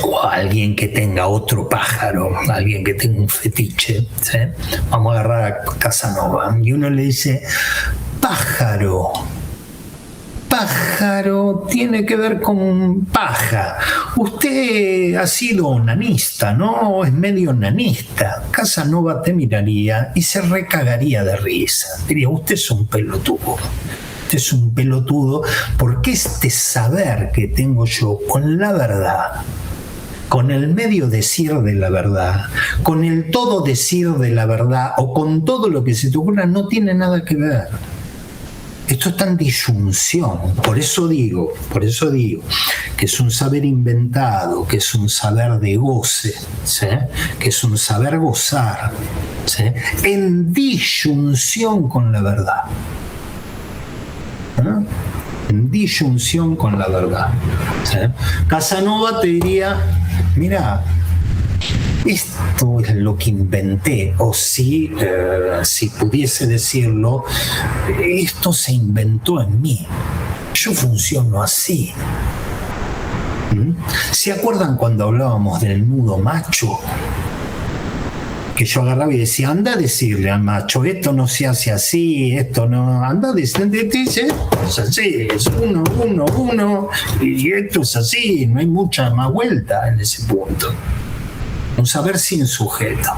o a alguien que tenga otro pájaro, alguien que tenga un fetiche, ¿sí? Vamos a agarrar a Casanova y uno le dice, pájaro tiene que ver con paja. Usted ha sido onanista, ¿no? Es medio onanista. Casanova te miraría y se recagaría de risa. Diría, usted es un pelotudo. Usted es un pelotudo porque este saber que tengo yo con la verdad, con el medio decir de la verdad, con el todo decir de la verdad o con todo lo que se te ocurra, no tiene nada que ver. Esto está en disyunción, por eso digo que es un saber inventado, que es un saber de goce, ¿sí? Que es un saber gozar, ¿sí? En disyunción con la verdad. ¿No? En disyunción con la verdad, ¿sí? Casanova te diría, mira, esto es lo que inventé, o si pudiese decirlo, esto se inventó en mí. Yo funciono así. ¿Se acuerdan cuando hablábamos del nudo macho? Que yo agarraba y decía, anda a decirle al macho, esto no se hace así, esto no, anda a decirle, dice, es así, es uno, y esto es así, no hay mucha más vuelta en ese punto. Un saber sin sujeto,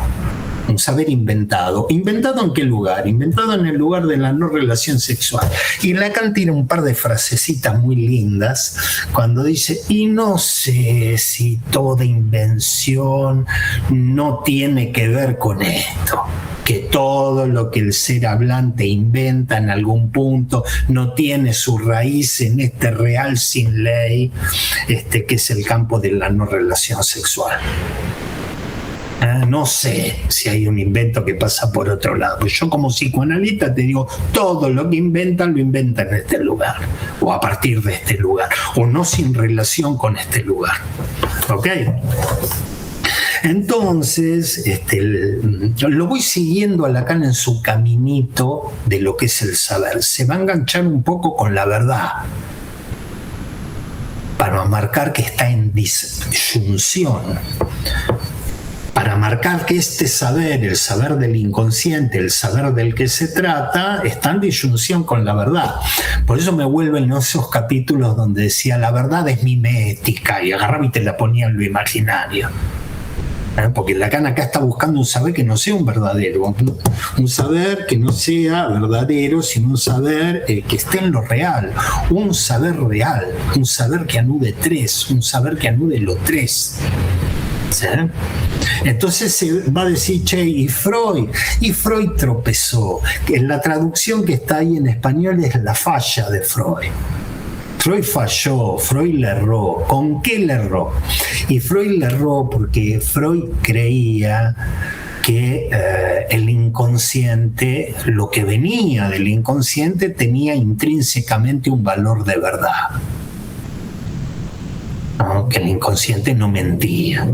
un saber inventado. ¿Inventado en qué lugar? Inventado en el lugar de la no relación sexual. Y Lacan tiene un par de frasecitas muy lindas cuando dice, y no sé si toda invención no tiene que ver con esto, que todo lo que el ser hablante inventa en algún punto no tiene su raíz en este real sin ley, que es el campo de la no relación sexual. No sé si hay un invento que pasa por otro lado. Pues yo como psicoanalista te digo, todo lo que inventan, lo inventan en este lugar, o a partir de este lugar, o no sin relación con este lugar. ¿Ok? Entonces, lo voy siguiendo a Lacan en su caminito de lo que es el saber. Se va a enganchar un poco con la verdad, para marcar que está en disyunción, para marcar que este saber, el saber del inconsciente, el saber del que se trata, está en disyunción con la verdad. Por eso me vuelven esos capítulos donde decía, la verdad es mimética, y agarraba y te la ponía en lo imaginario. Porque Lacan acá está buscando un saber que no sea un verdadero, un saber que no sea verdadero, sino un saber que esté en lo real, un saber real, un saber que anude tres, un saber que anude lo tres. ¿Sí? Entonces se va a decir, che, y Freud tropezó. En la traducción que está ahí en español es la falla de Freud. Freud falló, Freud le erró. ¿Con qué le erró? Y Freud le erró porque Freud creía que el inconsciente, lo que venía del inconsciente, tenía intrínsecamente un valor de verdad. ¿No? Que el inconsciente no mentía.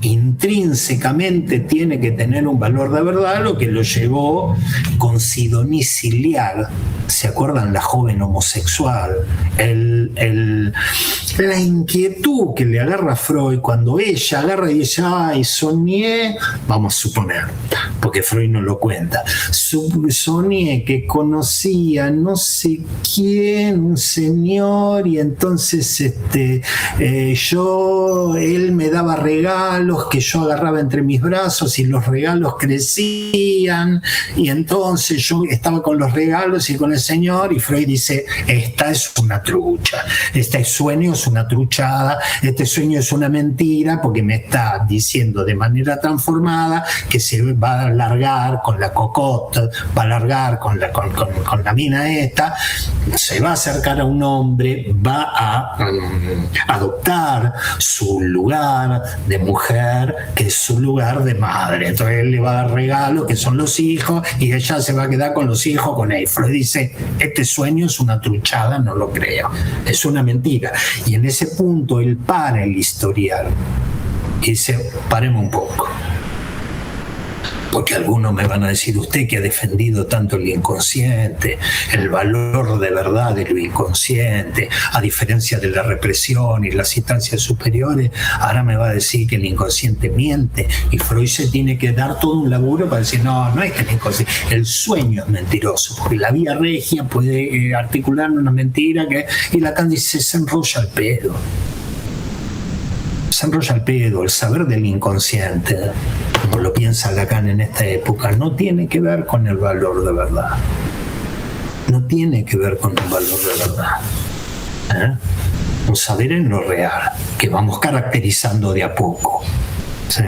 Intrínsecamente tiene que tener un valor de verdad, lo que lo llevó con Sidonie Ciliag, ¿se acuerdan? La joven homosexual, la inquietud que le agarra a Freud cuando ella agarra y dice, ay, soñé, vamos a suponer, porque Freud no lo cuenta, soñé que conocía no sé quién, un señor, y entonces él me daba regalos que yo agarraba entre mis brazos y los regalos crecían, y entonces yo estaba con los regalos y con el señor, y Freud dice, esta es una trucha, este sueño es una truchada, este sueño es una mentira, porque me está diciendo de manera transformada que se va a alargar con la cocotte, va a alargar con la mina esta, se va a acercar a un hombre, va a adoptar su lugar de mujer, que es su lugar de madre. Entonces él le va a dar regalos que son los hijos y ella se va a quedar con los hijos con él. Freud dice, este sueño es una truchada, no lo creo, es una mentira. Y en ese punto él para el historial y dice, paremos un poco. Porque algunos me van a decir, usted que ha defendido tanto el inconsciente, el valor de verdad de lo inconsciente, a diferencia de la represión y las instancias superiores, ahora me va a decir que el inconsciente miente, y Freud se tiene que dar todo un laburo para decir, no es que el inconsciente, el sueño es mentiroso, porque la vía regia puede articular una mentira y Lacan dice, se enrolla el pedo. Se enrolla el pedo, el saber del inconsciente, como lo piensa Lacan en esta época, no tiene que ver con el valor de verdad. No tiene que ver con el valor de verdad. Un saber en lo real, que vamos caracterizando de a poco. ¿Sí?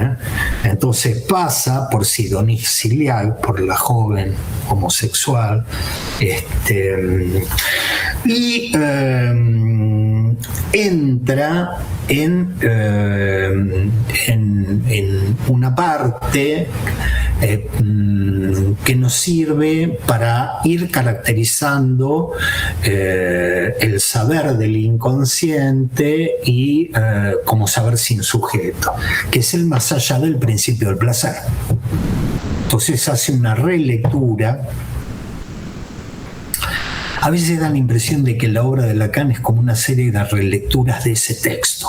Entonces pasa por Sidonie Ciliac, por la joven homosexual, y entra en una parte que nos sirve para ir caracterizando el saber del inconsciente y como saber sin sujeto, que es el más allá del principio del placer. Entonces hace una relectura. A veces da la impresión de que la obra de Lacan es como una serie de relecturas de ese texto.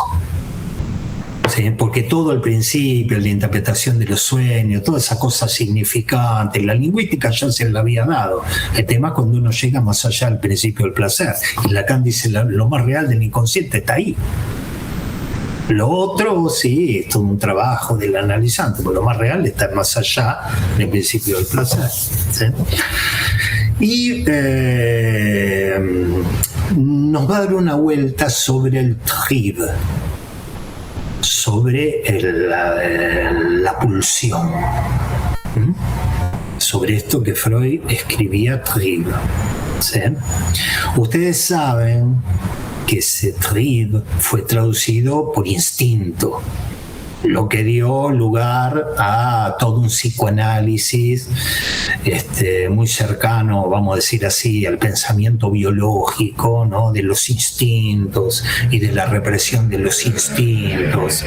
¿Sí? Porque todo el principio, la interpretación de los sueños, toda esa cosa significante, la lingüística ya se la había dado. El tema es cuando uno llega más allá del principio del placer. Y Lacan dice, lo más real del inconsciente está ahí. Lo otro, sí, es todo un trabajo del analizante, pero lo más real está más allá del principio del placer. ¿Sí? Y nos va a dar una vuelta sobre el trieb, sobre la pulsión, sobre esto que Freud escribía trieb. ¿Sí? Ustedes saben que ese trieb fue traducido por instinto, lo que dio lugar a todo un psicoanálisis muy cercano, vamos a decir así, al pensamiento biológico, ¿no? De los instintos y de la represión de los instintos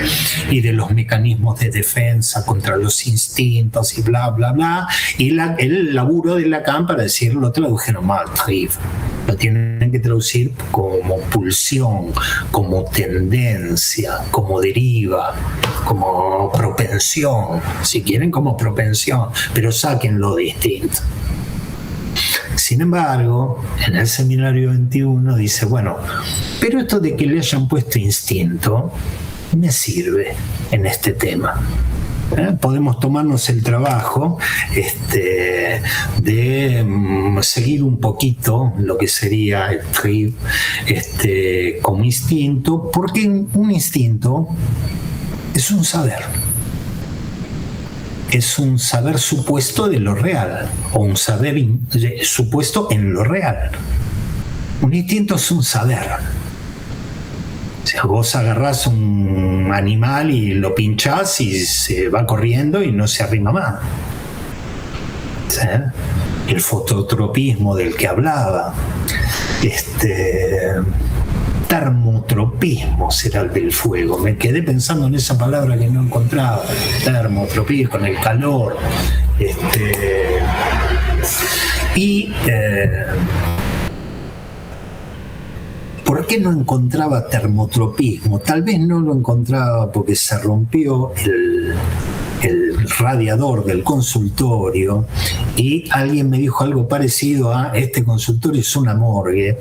y de los mecanismos de defensa contra los instintos y bla, bla, bla. Y el laburo de Lacan, para decirlo, lo tradujeron mal, trieb. Lo tienen que traducir como pulsión, como tendencia, como deriva, como propensión, si quieren como propensión, pero sáquenlo distinto. Sin embargo, en el seminario 21 dice, bueno, pero esto de que le hayan puesto instinto me sirve en este tema. Podemos tomarnos el trabajo de seguir un poquito lo que sería el trieb como instinto, porque un instinto es un saber. Es un saber supuesto de lo real, o un saber supuesto en lo real. Un instinto es un saber. O sea, vos agarrás un animal y lo pinchás y se va corriendo y no se arrima más. ¿Sí? El fototropismo del que hablaba. Termotropismo será el del fuego. Me quedé pensando en esa palabra que no encontraba. Termotropismo, con el calor. ¿Por qué no encontraba termotropismo? Tal vez no lo encontraba porque se rompió el radiador del consultorio y alguien me dijo algo parecido a este consultorio es una morgue.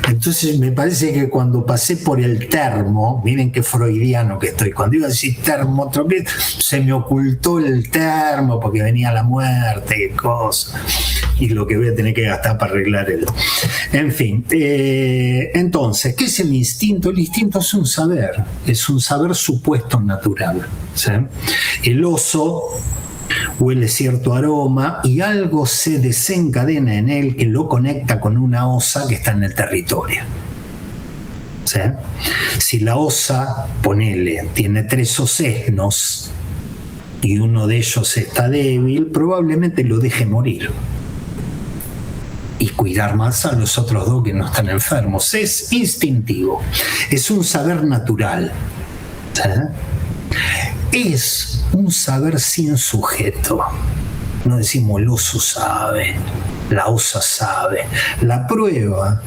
Entonces me parece que cuando pasé por el termo, miren qué freudiano que estoy, cuando iba a decir termotropismo se me ocultó el termo porque venía la muerte, qué cosa, y lo que voy a tener que gastar para arreglar el... En fin, entonces, ¿qué es el instinto? El instinto es un saber supuesto natural. ¿Sí? El oso huele cierto aroma y algo se desencadena en él que lo conecta con una osa que está en el territorio. ¿Sí? Si la osa, ponele, tiene 3 osesnos y uno de ellos está débil, probablemente lo deje morir y cuidar más a los otros 2 que no están enfermos. Es instintivo, es un saber natural. ¿Sí? Es un saber sin sujeto. No decimos el oso sabe, la osa sabe. La prueba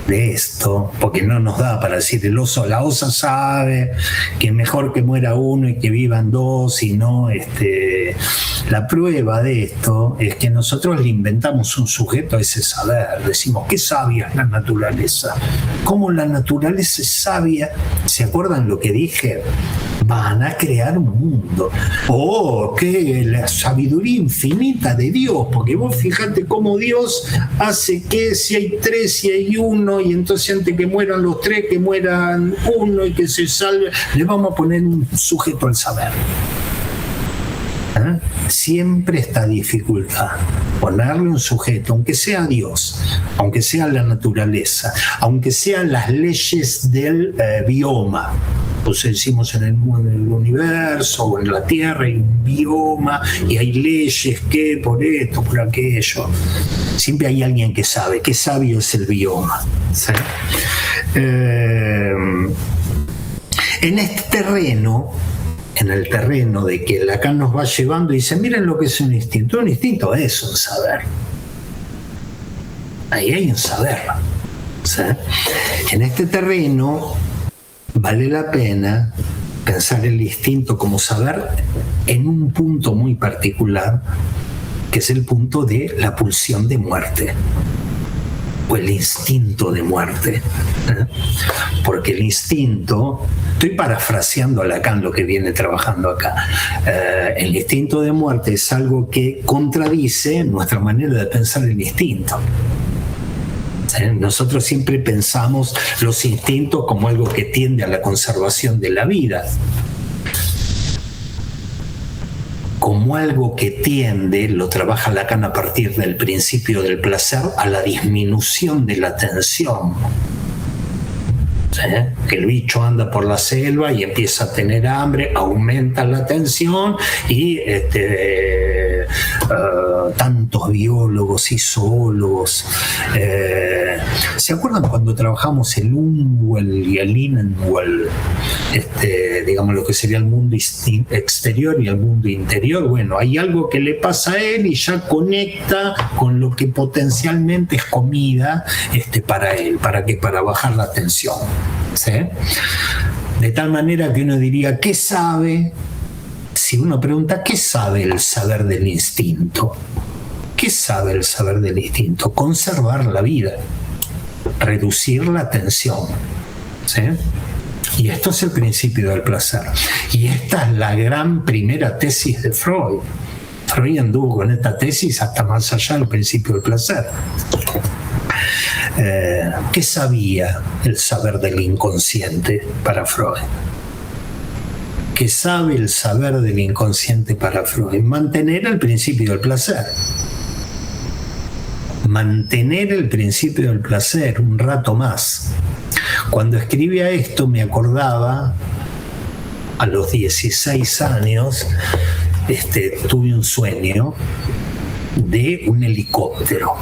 de esto, porque no nos da para decir el oso, la osa sabe que mejor que muera uno y que vivan dos, y no, la prueba de esto es que nosotros le inventamos un sujeto a ese saber. Decimos, qué sabia es la naturaleza. ¿Cómo la naturaleza es sabia? ¿Se acuerdan lo que dije? Van a crear un mundo. Oh, que la sabiduría infinita de Dios, porque vos fíjate cómo Dios hace que si hay tres, si hay uno, y entonces antes que mueran los tres, que mueran uno y que se salve, le vamos a poner un sujeto al saber. Siempre esta dificultad, ponerle un sujeto, aunque sea Dios, aunque sea la naturaleza, aunque sean las leyes del bioma. Pues decimos en el universo o en la Tierra hay un bioma y hay leyes que por esto, por aquello. Siempre hay alguien que sabe, qué sabio es el bioma. ¿Sí? En este terreno, en el terreno de que Lacan nos va llevando, dice, miren lo que es un instinto. Un instinto es un saber. Ahí hay un saber. ¿Sí? En este terreno vale la pena pensar el instinto como saber en un punto muy particular, que es el punto de la pulsión de muerte, o el instinto de muerte. Porque el instinto, estoy parafraseando a Lacan lo que viene trabajando acá, el instinto de muerte es algo que contradice nuestra manera de pensar el instinto. Nosotros siempre pensamos los instintos como algo que tiende a la conservación de la vida, como algo que tiende, lo trabaja Lacan a partir del principio del placer, a la disminución de la tensión. Que el bicho anda por la selva y empieza a tener hambre, aumenta la tensión y tantos biólogos y zoólogos. ¿Se acuerdan cuando trabajamos el Unwell y el Innenwell? Digamos lo que sería el mundo exterior y el mundo interior. Bueno, hay algo que le pasa a él y ya conecta con lo que potencialmente es comida para él. ¿Para qué? Para bajar la tensión. ¿Sí? De tal manera que uno diría, ¿qué sabe? Si uno pregunta, ¿qué sabe el saber del instinto? ¿Qué sabe el saber del instinto? Conservar la vida, reducir la tensión. ¿Sí? Y esto es el principio del placer. Y esta es la gran primera tesis de Freud. Freud anduvo con esta tesis hasta más allá del principio del placer. ¿Qué sabía el saber del inconsciente para Freud? ¿Qué sabe el saber del inconsciente para Freud? Mantener el principio del placer. Mantener el principio del placer un rato más. Cuando escribía esto me acordaba, a los 16 años, tuve un sueño de un helicóptero.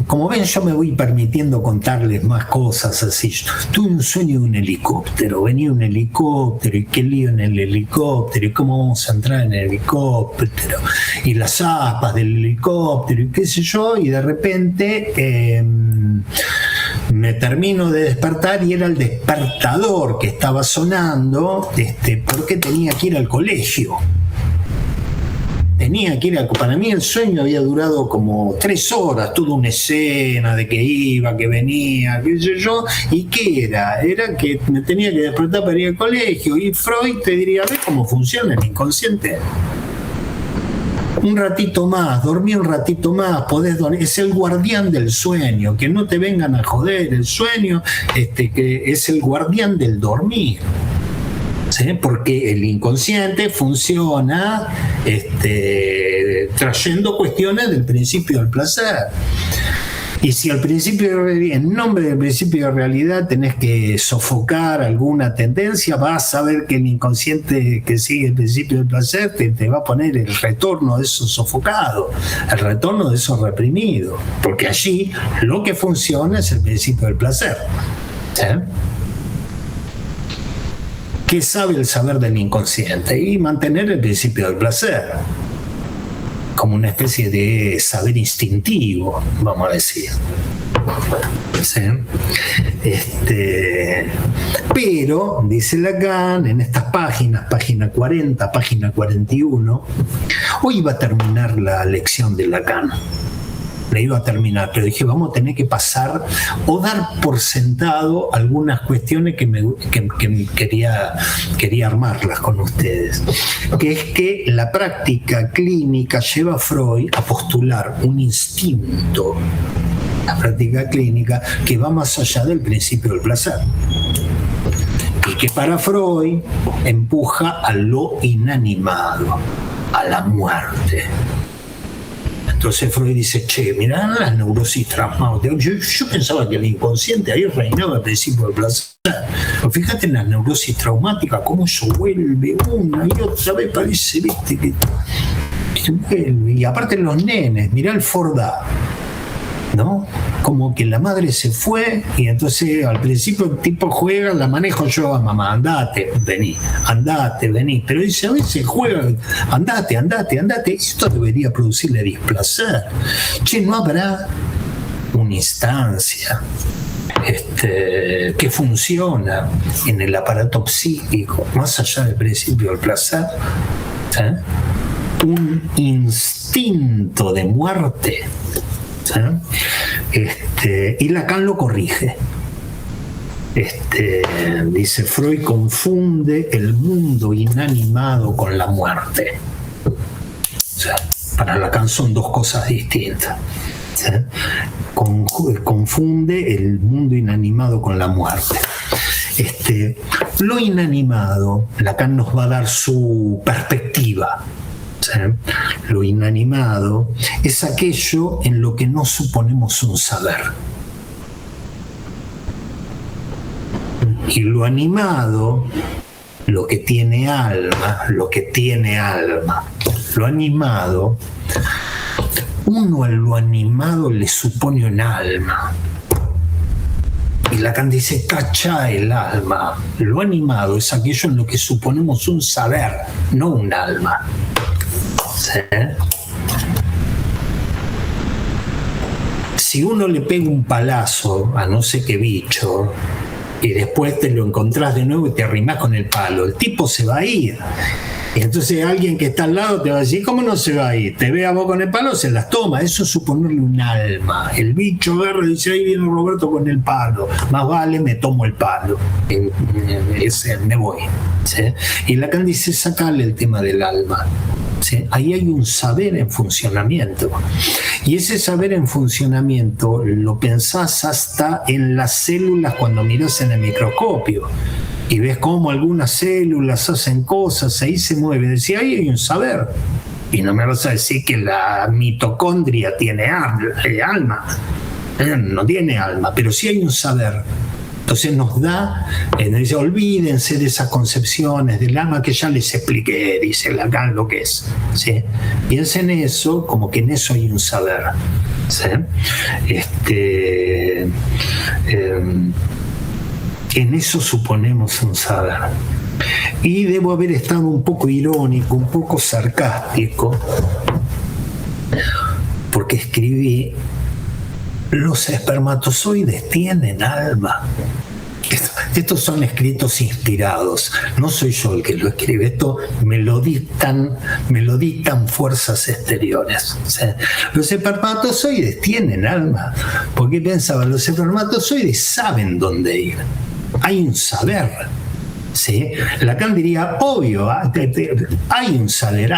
Como ven, yo me voy permitiendo contarles más cosas así. Tuve un sueño de un helicóptero, venía un helicóptero y qué lío en el helicóptero y cómo vamos a entrar en el helicóptero y las aspas del helicóptero y qué sé yo, y de repente me termino de despertar y era el despertador que estaba sonando porque tenía que ir al colegio. Tenía que ir para mí el sueño había durado como 3 horas, toda una escena de que iba, que venía, qué sé yo, y ¿qué era? Era que me tenía que despertar para ir al colegio, y Freud te diría, ¿ves cómo funciona el inconsciente? Un ratito más, dormí un ratito más, podés dormir, es el guardián del sueño, que no te vengan a joder, el sueño que es el guardián del dormir. ¿Sí? Porque el inconsciente funciona trayendo cuestiones del principio del placer. Y si al principio, en nombre del principio de realidad, tenés que sofocar alguna tendencia, vas a ver que el inconsciente que sigue el principio del placer te va a poner el retorno de eso sofocado, el retorno de eso reprimido, porque allí lo que funciona es el principio del placer. ¿Sí? ¿Qué sabe el saber del inconsciente? Y mantener el principio del placer, como una especie de saber instintivo, vamos a decir. ¿Sí? Pero, dice Lacan, en estas páginas, página 40, página 41, hoy iba a terminar la lección de Lacan. La iba a terminar, pero dije, vamos a tener que pasar o dar por sentado algunas cuestiones que quería armarlas con ustedes. Que es que la práctica clínica lleva a Freud a postular un instinto, la práctica clínica, que va más allá del principio del placer. Y que para Freud empuja a lo inanimado, a la muerte. Entonces Freud dice, che, mirá las neurosis traumáticas. Yo pensaba que el inconsciente ahí reinaba al principio del placer. Pero fíjate en las neurosis traumáticas, cómo eso vuelve una y otra vez, parece, viste, que vuelve. Y aparte los nenes, mirá el Forda, ¿no? Como que la madre se fue y entonces al principio el tipo juega, la manejo yo a mamá, andate, vení, pero dice a veces juega, andate, esto debería producirle displacer. Che, ¿no habrá una instancia que funciona en el aparato psíquico, más allá del principio del placer? Un instinto de muerte. Y Lacan lo corrige. Dice, Freud confunde el mundo inanimado con la muerte. O sea, para Lacan son dos cosas distintas. Confunde el mundo inanimado con la muerte. Lo inanimado, Lacan nos va a dar su perspectiva. Lo inanimado es aquello en lo que no suponemos un saber. Y lo animado, lo que tiene alma, lo animado, uno a lo animado le supone un alma. Y Lacan dice, cacha el alma. Lo animado es aquello en lo que suponemos un saber, no un alma. ¿Sí? Si uno le pega un palazo a no sé qué bicho y después te lo encontrás de nuevo y te arrimás con el palo, el tipo se va a ir. Y entonces alguien que está al lado te va a decir, ¿cómo no se va a ir? Te ve a vos con el palo, se las toma. Eso es suponerle un alma. El bicho agarra y dice, ahí viene Roberto con el palo. Más vale, me tomo el palo. Me voy. ¿Sí? Y Lacan dice, sacale el tema del alma. ¿Sí? Ahí hay un saber en funcionamiento. Y ese saber en funcionamiento lo pensás hasta en las células cuando mirás en el microscopio. Y ves cómo algunas células hacen cosas, ahí se mueve. Decía, ahí hay un saber. Y no me vas a decir que la mitocondria tiene alma. No tiene alma, pero sí hay un saber. Entonces nos da, dice, olvídense de esas concepciones del alma que ya les expliqué, dice Lacan lo que es. ¿Sí? Piensen en eso, como que en eso hay un saber. ¿Sí? En eso suponemos un saber. Y debo haber estado un poco irónico, un poco sarcástico, porque escribí, los espermatozoides tienen alma. Estos son escritos inspirados, no soy yo el que lo escribe, esto me lo dictan fuerzas exteriores. O sea, los espermatozoides tienen alma, porque pensaba, los espermatozoides saben dónde ir, hay un saber. ¿Sí? Lacan diría, obvio, hay un saber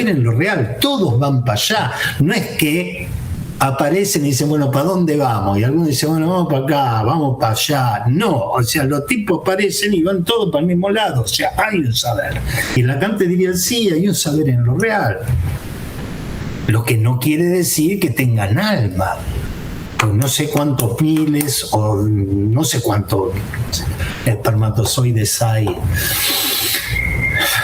en lo real, todos van para allá, no es que aparecen y dicen, bueno, ¿para dónde vamos? Y algunos dicen, bueno, vamos para acá, vamos para allá. No, o sea, los tipos aparecen y van todos para el mismo lado, o sea, hay un saber. Y Lacan te diría, sí, hay un saber en lo real. Lo que no quiere decir que tengan alma. Pues no sé cuántos miles o no sé cuántos espermatozoides hay.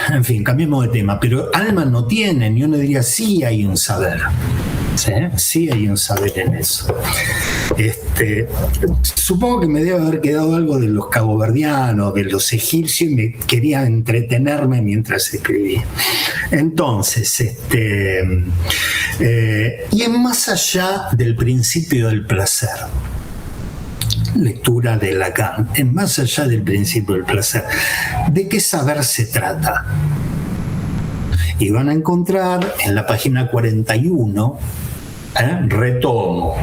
En fin, cambiemos de tema. Pero alma no tienen, y uno diría, sí hay un saber. ¿Sí? Sí hay un saber en eso. Supongo que me debe haber quedado algo de los caboverdianos, de los egipcios, y me quería entretenerme mientras escribía. Entonces, y en más allá del principio del placer, lectura de Lacan, en más allá del principio del placer, ¿de qué saber se trata? Y van a encontrar en la página 41, retomo.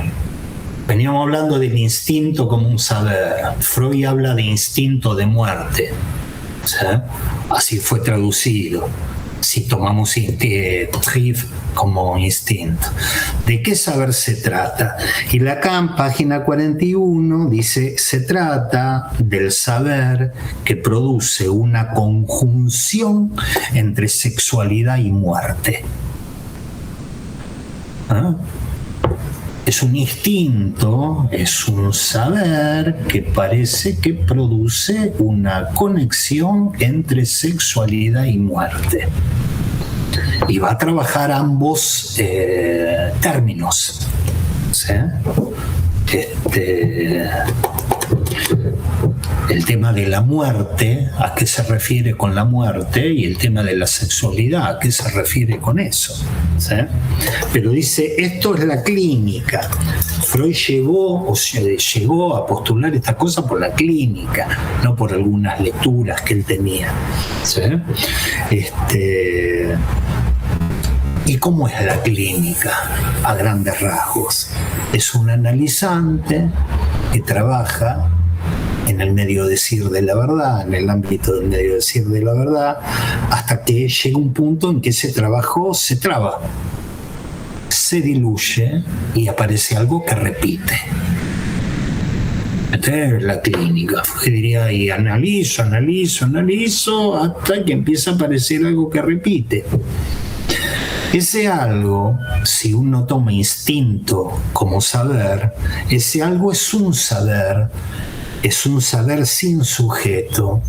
Veníamos hablando del instinto como un saber. Freud habla de instinto de muerte. ¿Sí? Así fue traducido. Si tomamos Triff como instinto. ¿De qué saber se trata? Y Lacan, página 41, dice: se trata del saber que produce una conjunción entre sexualidad y muerte. ¿Ah? Es un instinto, es un saber que parece que produce una conexión entre sexualidad y muerte. Y va a trabajar ambos términos. ¿Sí? El tema de la muerte, ¿a qué se refiere con la muerte? Y el tema de la sexualidad, ¿a qué se refiere con eso? ¿Sí? Pero dice, esto es la clínica. Freud llegó a postular esta cosa por la clínica, no por algunas lecturas que él tenía. ¿Sí? ¿Y cómo es la clínica? A grandes rasgos. Es un analizante que trabaja en el medio decir de la verdad, en el ámbito del medio decir de la verdad, hasta que llega un punto en que ese trabajo se traba, se diluye y aparece algo que repite. Esta es la clínica. Yo diría, y analizo, hasta que empieza a aparecer algo que repite. Ese algo, si uno toma instinto como saber, ese algo es un saber sin sujeto,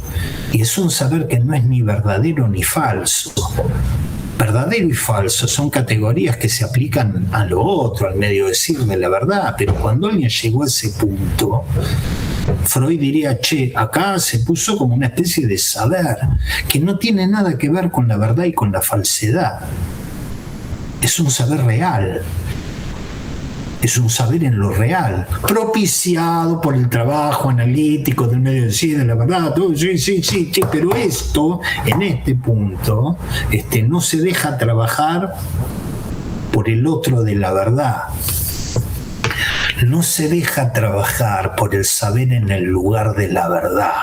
y es un saber que no es ni verdadero ni falso. Verdadero y falso son categorías que se aplican a lo otro, al medio decir de la verdad, pero cuando alguien llegó a ese punto, Freud diría, acá se puso como una especie de saber que no tiene nada que ver con la verdad y con la falsedad. Es un saber real. Es un saber en lo real, propiciado por el trabajo analítico del medio de sí, de la verdad, todo, sí, pero esto, en este punto, no se deja trabajar por el otro de la verdad. No se deja trabajar por el saber en el lugar de la verdad.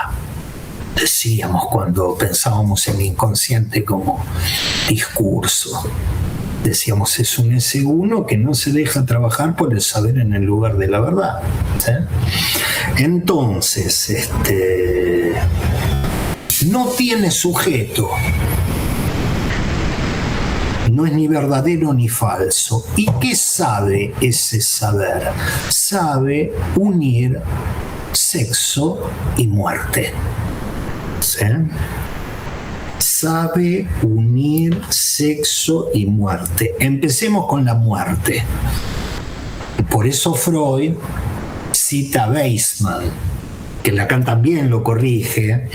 Decíamos cuando pensábamos en el inconsciente como discurso. Decíamos, es un S1 que no se deja trabajar por el saber en el lugar de la verdad. ¿Sí? Entonces, no tiene sujeto. No es ni verdadero ni falso. ¿Y qué sabe ese saber? Sabe unir sexo y muerte. ¿Sí? Sabe unir sexo y muerte. Empecemos con la muerte. Por eso Freud cita a Weissman, que Lacan también lo corrige,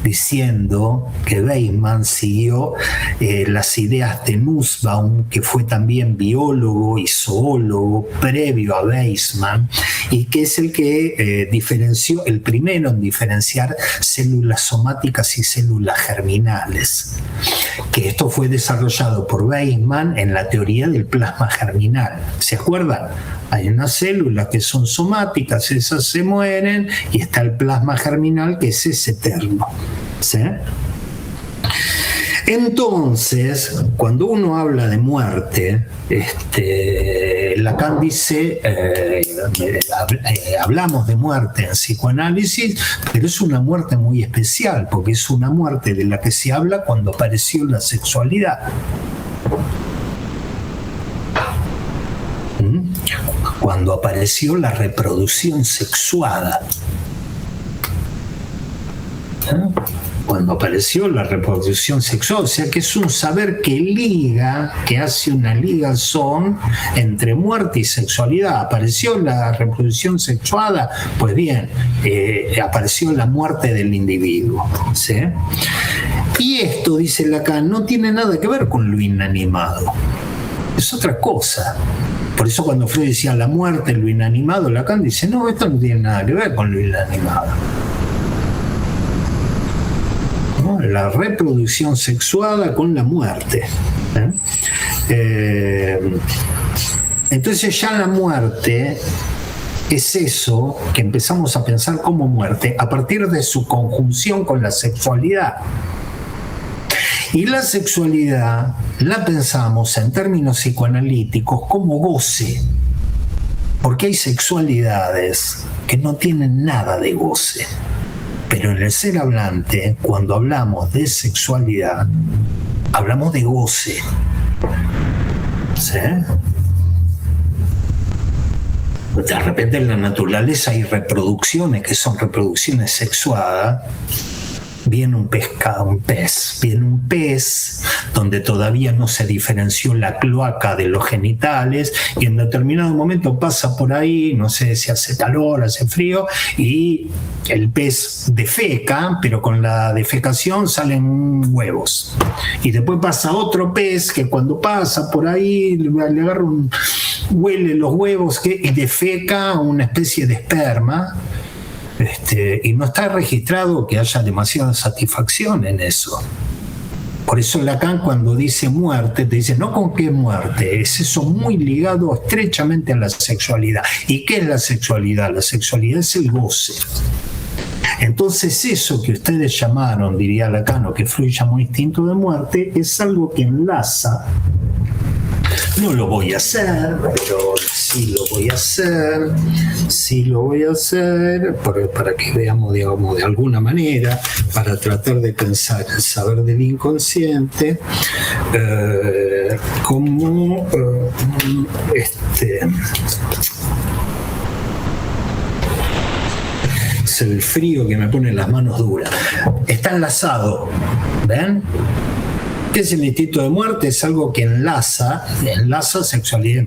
diciendo que Weissman siguió las ideas de Nussbaum, que fue también biólogo y zoólogo previo a Weissman, y que es el que diferenció, el primero en diferenciar células somáticas y células germinales. Que esto fue desarrollado por Weissman en la teoría del plasma germinal. ¿Se acuerdan? Hay unas células que son somáticas, esas se mueren, y está el plasma germinal, que ese es eterno. ¿Sí? Entonces, cuando uno habla de muerte, Lacan dice, hablamos de muerte en psicoanálisis, pero es una muerte muy especial, porque es una muerte de la que se habla cuando apareció la sexualidad. Cuando apareció la reproducción sexuada. cuando apareció la reproducción sexual, o sea que es un saber que hace una ligazón entre muerte y sexualidad. Apareció la reproducción sexuada, pues bien, apareció la muerte del individuo, ¿sí? Y esto, dice Lacan, no tiene nada que ver con lo inanimado, es otra cosa. Por eso cuando Freud decía la muerte, lo inanimado, Lacan dice, no, esto no tiene nada que ver con lo inanimado. ¿No? La reproducción sexuada con la muerte. Entonces ya la muerte es eso que empezamos a pensar como muerte a partir de su conjunción con la sexualidad. Y la sexualidad la pensamos en términos psicoanalíticos como goce, porque hay sexualidades que no tienen nada de goce. Pero en el ser hablante, cuando hablamos de sexualidad, hablamos de goce. ¿Sí? De repente en la naturaleza hay reproducciones que son reproducciones sexuadas. Viene un pez donde todavía no se diferenció la cloaca de los genitales y en determinado momento pasa por ahí, no sé si hace calor, hace frío, y el pez defeca, pero con la defecación salen huevos. Y después pasa otro pez que cuando pasa por ahí le agarra huele los huevos y defeca una especie de esperma. Y no está registrado que haya demasiada satisfacción en eso. Por eso Lacan cuando dice muerte, te dice, no con qué muerte, es eso muy ligado estrechamente a la sexualidad. ¿Y qué es la sexualidad? La sexualidad es el goce. Entonces eso que ustedes llamaron, diría Lacan, o que Freud llamó instinto de muerte, es algo que enlaza. No lo voy a hacer, pero sí lo voy a hacer, para que veamos, digamos, de alguna manera, para tratar de pensar el saber del inconsciente, como es el frío que me pone las manos duras. Está enlazado, ¿ven? ¿Qué es el instinto de muerte? Es algo que enlaza sexualidad.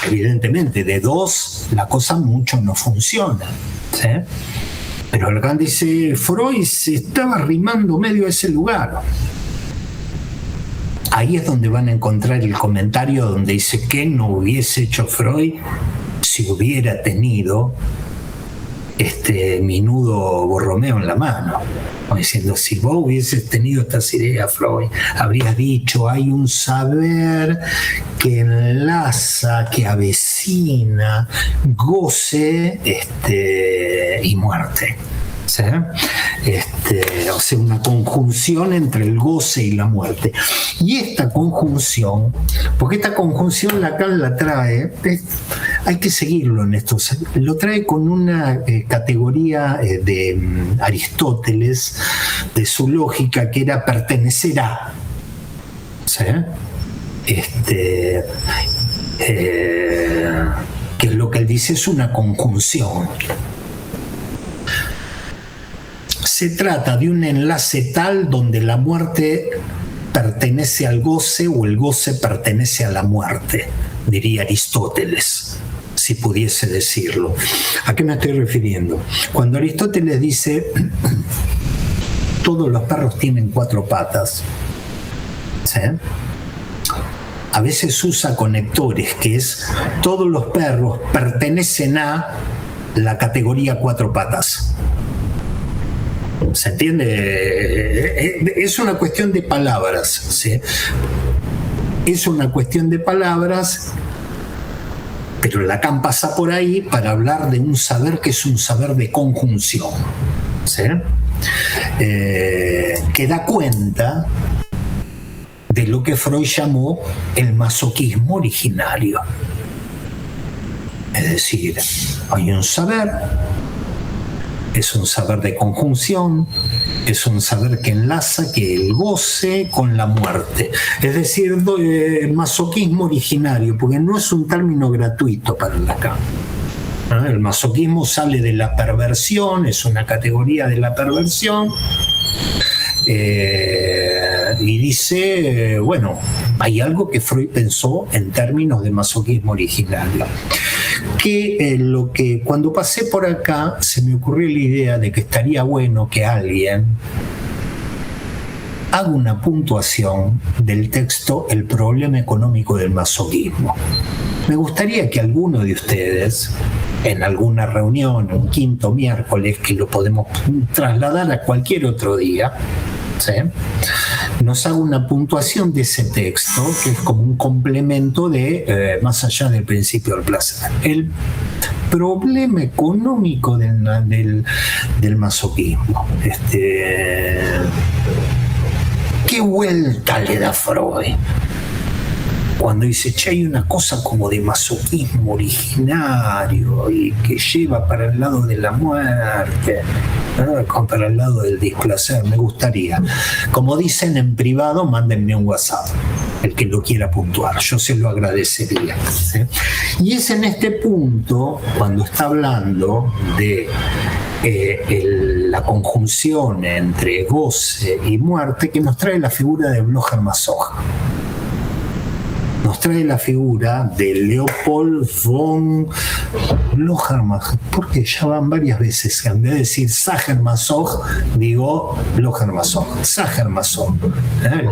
Evidentemente, de dos, la cosa mucho no funciona, ¿sí? Pero Lacan dice, Freud se estaba arrimando medio a ese lugar. Ahí es donde van a encontrar el comentario donde dice que no hubiese hecho Freud si hubiera tenido minudo Borromeo en la mano. Diciendo, si vos hubieses tenido estas ideas, Freud, habrías dicho, hay un saber que enlaza, que avecina goce y muerte. ¿Sí? O sea, una conjunción entre el goce y la muerte. Y esta conjunción, porque esta conjunción Lacan la trae, hay que seguirlo en esto, lo trae con una categoría de Aristóteles, de su lógica, que era pertenecer a. ¿Sí? Que es lo que él dice, es una conjunción. Se trata de un enlace tal donde la muerte pertenece al goce o el goce pertenece a la muerte, diría Aristóteles, si pudiese decirlo. ¿A qué me estoy refiriendo? Cuando Aristóteles dice todos los perros tienen 4 patas, ¿sí? A veces usa conectores, que es todos los perros pertenecen a la categoría 4 patas. ¿Se entiende? Es una cuestión de palabras, ¿sí? Es una cuestión de palabras, pero Lacan pasa por ahí para hablar de un saber que es un saber de conjunción, ¿sí? Que da cuenta de lo que Freud llamó el masoquismo originario. Es decir, hay un saber, es un saber de conjunción, es un saber que enlaza, que el goce con la muerte. Es decir, masoquismo originario, porque no es un término gratuito para Lacan. El masoquismo sale de la perversión, es una categoría de la perversión, Y dice, bueno, hay algo que Freud pensó en términos de masoquismo originario. Que cuando pasé por acá se me ocurrió la idea de que estaría bueno que alguien haga una puntuación del texto El problema económico del masoquismo. Me gustaría que alguno de ustedes, en alguna reunión, un quinto miércoles, que lo podemos trasladar a cualquier otro día, ¿sí?, nos haga una puntuación de ese texto, que es como un complemento de Más allá del principio del placer. El problema económico del masoquismo. ¿Qué vuelta le da Freud cuando dice, che, hay una cosa como de masoquismo originario y que lleva para el lado de la muerte, ¿no?, para el lado del displacer? Me gustaría, como dicen en privado, mándenme un WhatsApp, el que lo quiera puntuar, yo se lo agradecería, ¿sí? Y es en este punto, cuando está hablando de la conjunción entre goce y muerte, que nos trae la figura de Blocher-Masoch. Nos trae la figura de Leopold von Blocher-Masoch, porque ya van varias veces, en vez de decir Sacher-Masoch, digo Blocher-Masoch, Sacher-Masoch,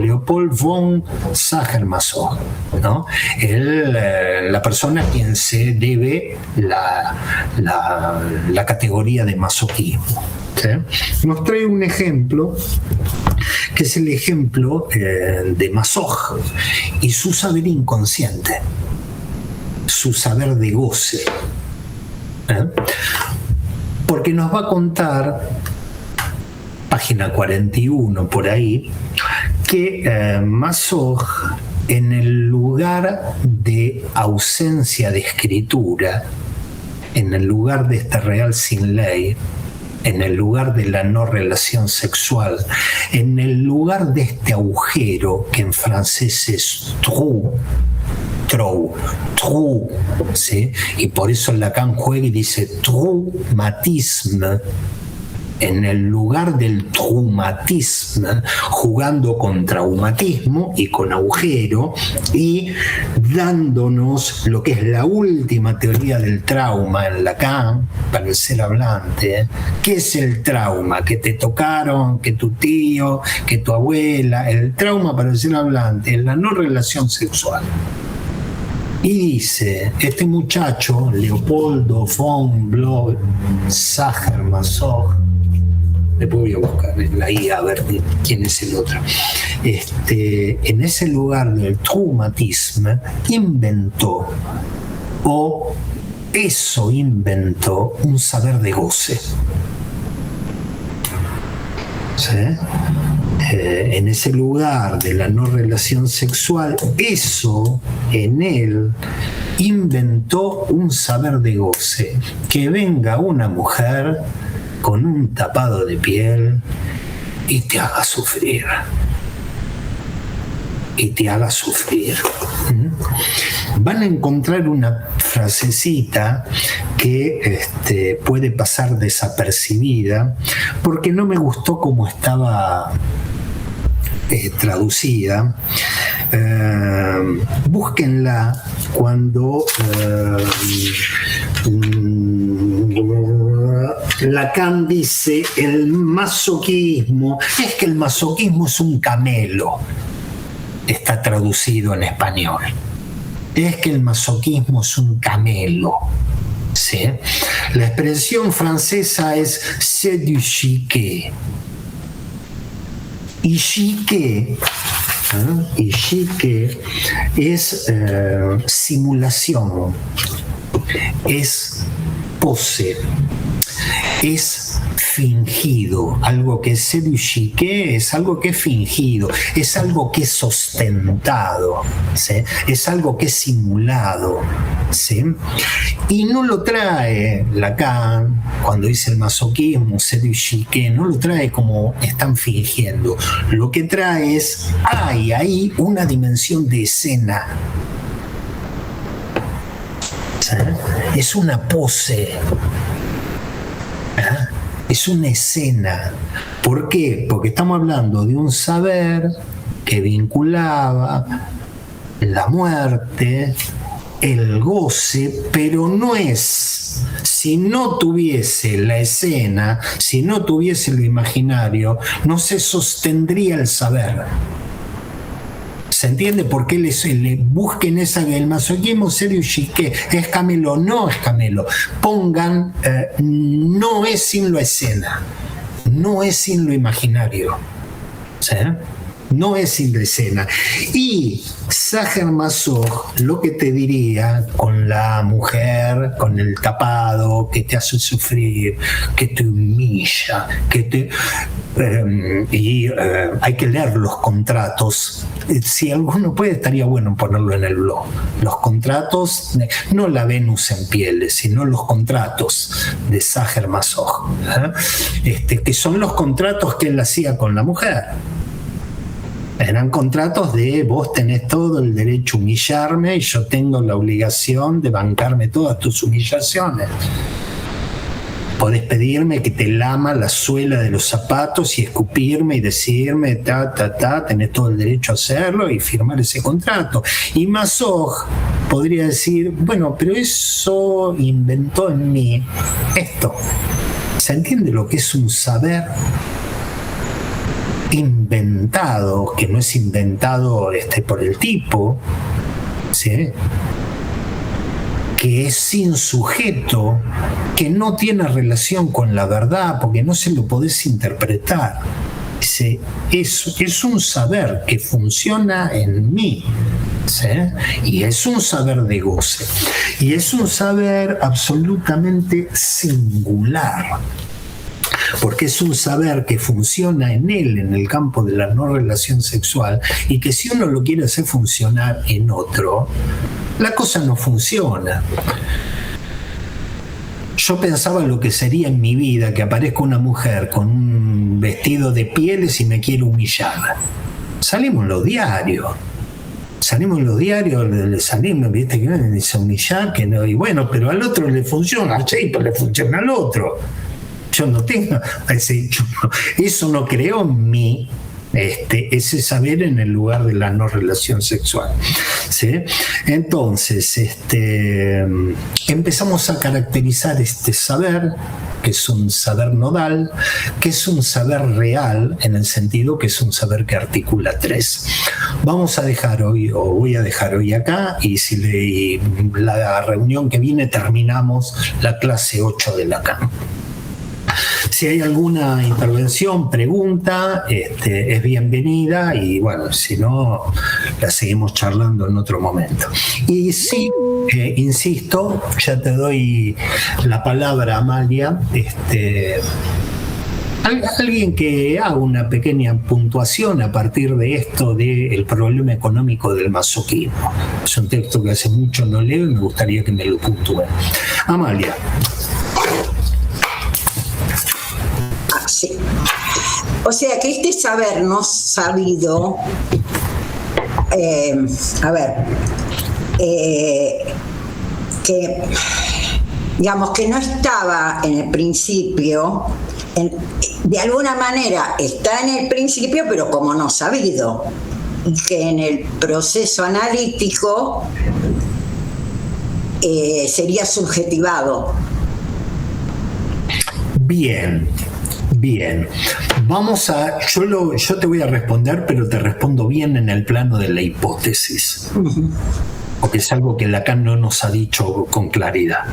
Leopold von Sacher-Masoch, ¿no? La persona a quien se debe la categoría de masoquismo, ¿sí? Nos trae un ejemplo que es el ejemplo de Masoch y su saber inconsciente, su saber de goce, porque nos va a contar, página 41 por ahí, que Masoch, en el lugar de ausencia de escritura, en el lugar de este real sin ley, en el lugar de la no relación sexual, en el lugar de este agujero que en francés es trou, ¿sí? Y por eso Lacan juega y dice traumatisme, en el lugar del traumatismo, jugando con traumatismo y con agujero y dándonos lo que es la última teoría del trauma en Lacan, para el ser hablante. ¿Qué es el trauma? Que te tocaron, que tu tío, que tu abuela. El trauma para el ser hablante es la no relación sexual. Y dice, este muchacho, Leopoldo von Sacher-Masoch, después voy a buscar en la IA a ver quién es el otro, en ese lugar del traumatismo inventó un saber de goce, ¿sí? En ese lugar de la no relación sexual, eso en él inventó un saber de goce. Que venga una mujer con un tapado de piel y te haga sufrir. Y te haga sufrir. Van a encontrar una frasecita que puede pasar desapercibida porque no me gustó cómo estaba traducida. Búsquenla cuando Lacan dice el masoquismo, es que el masoquismo es un camelo, está traducido en español. Es que el masoquismo es un camelo, ¿sí? La expresión francesa es c'est du chiquet. Y chiquet es simulación, es pose, es fingido. Algo que es seduchique es algo que es fingido, es algo que es sostentado, ¿sí? Es algo que es simulado, ¿sí? Y no lo trae Lacan cuando dice el masoquismo, seduchique, no lo trae como están fingiendo. Lo que trae es, hay ahí una dimensión de escena, ¿sí? Es una pose. es una escena. ¿Por qué? Porque estamos hablando de un saber que vinculaba la muerte, el goce, pero no es, si no tuviese la escena, si no tuviese lo imaginario, no se sostendría el saber. ¿Se entiende por qué le busquen el masoquismo serio y qué? ¿Es camelo? No es camelo. Pongan, no es sin la escena, no es sin lo imaginario. ¿Sí? No es sin la escena. Y Sacher-Masoch lo que te diría con la mujer, con el tapado, que te hace sufrir, que te humilla, que te... hay que leer los contratos. Si alguno puede, estaría bueno ponerlo en el blog. Los contratos, no la Venus en pieles, sino los contratos de Sacher-Masoch, que son los contratos que él hacía con la mujer. Eran contratos de vos tenés todo el derecho a humillarme y yo tengo la obligación de bancarme todas tus humillaciones. Podés pedirme que te lama la suela de los zapatos y escupirme y decirme tenés todo el derecho a hacerlo y firmar ese contrato. Y Masoch podría decir, bueno, pero eso inventó en mí esto. ¿Se entiende lo que es un saber inventado, que no es inventado por el tipo, ¿sí? Que es sin sujeto, que no tiene relación con la verdad, porque no se lo podés interpretar. Es un saber que funciona en mí, ¿sí? Y es un saber de goce, y es un saber absolutamente singular, porque es un saber que funciona en él, en el campo de la no relación sexual, y que si uno lo quiere hacer funcionar en otro, la cosa no funciona. Yo pensaba lo que sería en mi vida que aparezca una mujer con un vestido de pieles y me quiere humillar. Salimos en los diarios, viste, que me dice humillar, que no, y bueno, pero al otro le funciona, sí, pero le funciona al otro. Yo no tengo, eso no creó en mí ese saber en el lugar de la no relación sexual, ¿sí? Entonces empezamos a caracterizar este saber, que es un saber nodal, que es un saber real, en el sentido que es un saber que articula tres. Vamos a dejar hoy, o voy a dejar hoy acá, y la reunión que viene terminamos la clase 8 de Lacan. Si hay alguna intervención, pregunta, es bienvenida, y bueno, si no, la seguimos charlando en otro momento. Y sí, insisto, ya te doy la palabra, Amalia, alguien que haga una pequeña puntuación a partir de esto del problema económico del masoquismo. Es un texto que hace mucho no leo y me gustaría que me lo puntúe. Amalia. Sí. O sea que este saber no sabido, que digamos que no estaba en el principio, de alguna manera está en el principio, pero como no sabido, y que en el proceso analítico sería subjetivado. Bien. Yo te voy a responder, pero te respondo bien en el plano de la hipótesis. Porque es algo que Lacan no nos ha dicho con claridad.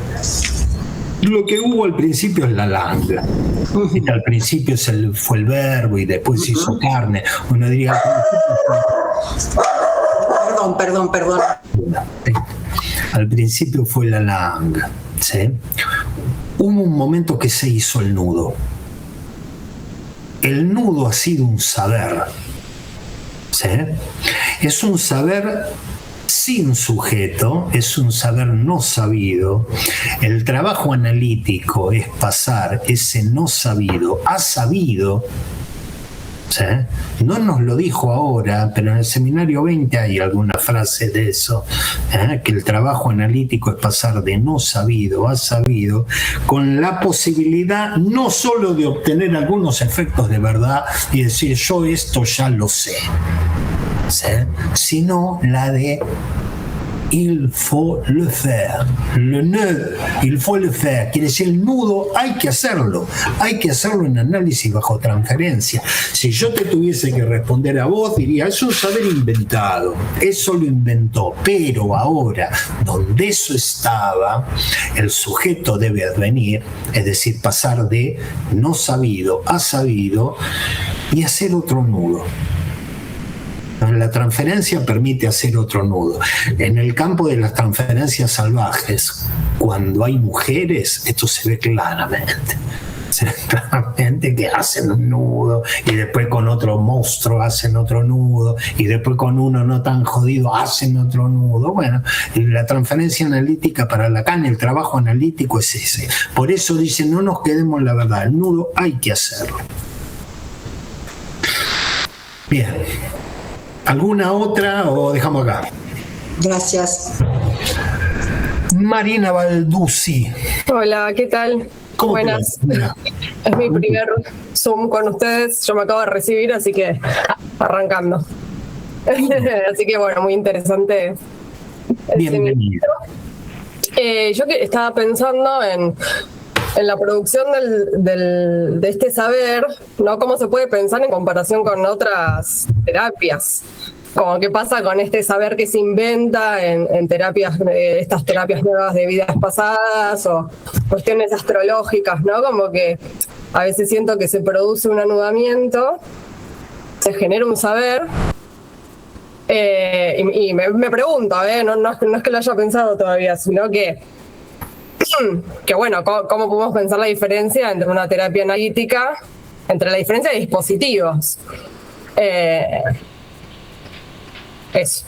Lo que hubo al principio es la langue. Al principio fue el verbo y después se hizo carne. Uno diría... Perdón. Al principio fue la langue, ¿sí? Hubo un momento que se hizo el nudo. El nudo ha sido un saber, ¿sí? Es un saber sin sujeto, es un saber no sabido. El trabajo analítico es pasar ese no sabido a sabido, ¿sí? No nos lo dijo ahora, pero en el seminario 20 hay alguna frase de eso, que el trabajo analítico es pasar de no sabido a sabido, con la posibilidad no solo de obtener algunos efectos de verdad y decir yo esto ya lo sé, ¿sí? Sino la de il faut le faire, le nœud, il faut le faire, quiere decir el nudo, hay que hacerlo en análisis bajo transferencia. Si yo te tuviese que responder a vos, diría, es un saber inventado, eso lo inventó, pero ahora, donde eso estaba, el sujeto debe advenir, es decir, pasar de no sabido a sabido y hacer otro nudo. La transferencia permite hacer otro nudo. En el campo de las transferencias salvajes, cuando hay mujeres, esto se ve claramente. Se ve claramente que hacen un nudo y después con otro monstruo hacen otro nudo y después con uno no tan jodido hacen otro nudo. Bueno, la transferencia analítica para Lacan, el trabajo analítico es ese. Por eso dice, no nos quedemos en la verdad, el nudo hay que hacerlo. Bien. ¿Alguna otra o dejamos acá? Gracias. Marina Balduzzi. Hola, ¿qué tal? ¿Cómo buenas? Mira. Es mi primer Zoom con ustedes. Yo me acabo de recibir, así que arrancando. Así que bueno, muy interesante. Bienvenido. Yo que estaba pensando en la producción de este saber, ¿no? ¿Cómo se puede pensar en comparación con otras terapias? Como qué pasa con este saber que se inventa en terapias, estas terapias nuevas de vidas pasadas o cuestiones astrológicas, ¿no? Como que a veces siento que se produce un anudamiento, se genera un saber, y me pregunto, no es que lo haya pensado todavía, sino que bueno, ¿cómo podemos pensar la diferencia entre una terapia analítica, entre la diferencia de dispositivos? Eso.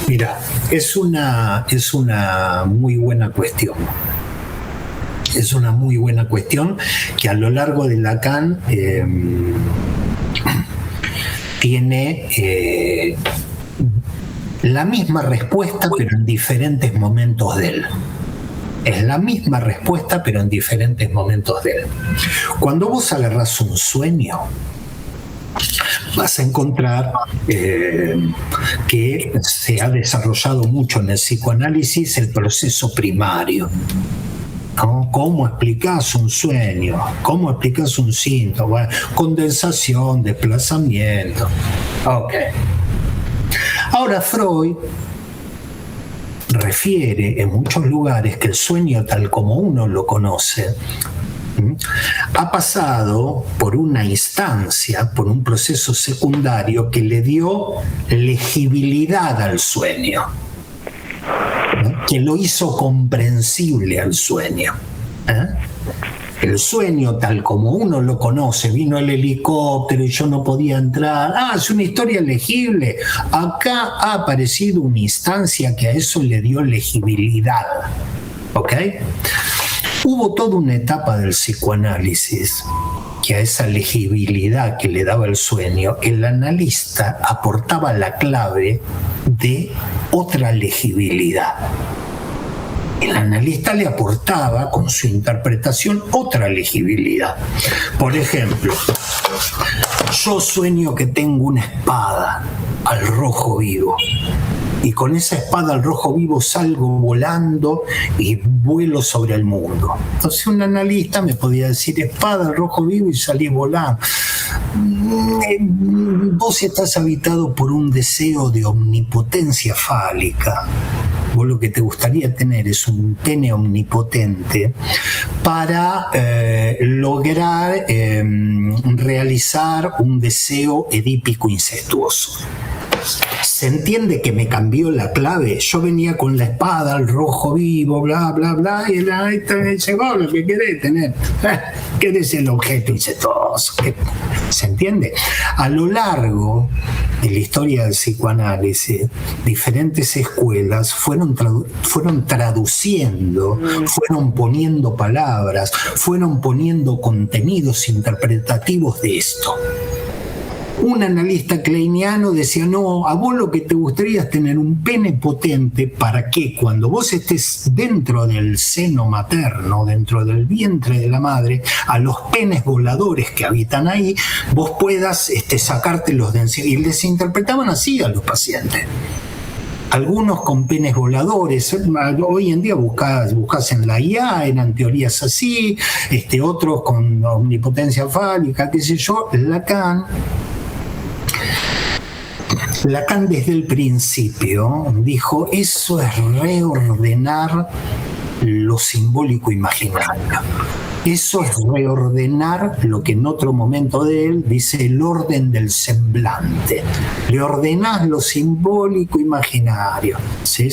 Mira, es una muy buena cuestión. Es una muy buena cuestión que a lo largo de Lacan tiene la misma respuesta, pero en diferentes momentos de él. Es la misma respuesta, pero en diferentes momentos de él. Cuando vos agarrás un sueño, vas a encontrar que se ha desarrollado mucho en el psicoanálisis el proceso primario, ¿no? ¿Cómo explicás un sueño? ¿Cómo explicás un síntoma? Bueno, condensación, desplazamiento. Ok. Ahora Freud refiere en muchos lugares que el sueño tal como uno lo conoce ha pasado por una instancia, por un proceso secundario que le dio legibilidad al sueño, que lo hizo comprensible al sueño. El sueño tal como uno lo conoce, vino el helicóptero y yo no podía entrar, es una historia legible. Acá ha aparecido una instancia que a eso le dio legibilidad, ¿ok? Hubo toda una etapa del psicoanálisis que a esa legibilidad que le daba el sueño, el analista aportaba la clave de otra legibilidad. El analista le aportaba con su interpretación otra legibilidad. Por ejemplo, yo sueño que tengo una espada al rojo vivo y con esa espada al rojo vivo salgo volando y vuelo sobre el mundo. Entonces un analista me podía decir espada al rojo vivo y salí volando. Vos estás habitado por un deseo de omnipotencia fálica. Vos lo que te gustaría tener es un pene omnipotente para lograr realizar un deseo edípico incestuoso. ¿Se entiende que me cambió la clave? Yo venía con la espada, el rojo vivo, bla, bla, bla, y llegó lo que querés tener. ¿Querés el objeto incestuoso? ¿Se entiende? A lo largo de la historia del psicoanálisis, diferentes escuelas fueron traduciendo, fueron poniendo palabras, fueron poniendo contenidos interpretativos de esto. Un analista kleiniano decía, no, a vos lo que te gustaría es tener un pene potente para que cuando vos estés dentro del seno materno, dentro del vientre de la madre, a los penes voladores que habitan ahí, vos puedas sacártelos de encima. Y les interpretaban así a los pacientes. Algunos con penes voladores, hoy en día buscás en la IA, eran teorías así, otros con omnipotencia fálica, qué sé yo. Lacan desde el principio dijo, eso es reordenar lo simbólico imaginario. Eso es reordenar lo que en otro momento de él dice el orden del semblante. Le ordenás lo simbólico imaginario. ¿Sí?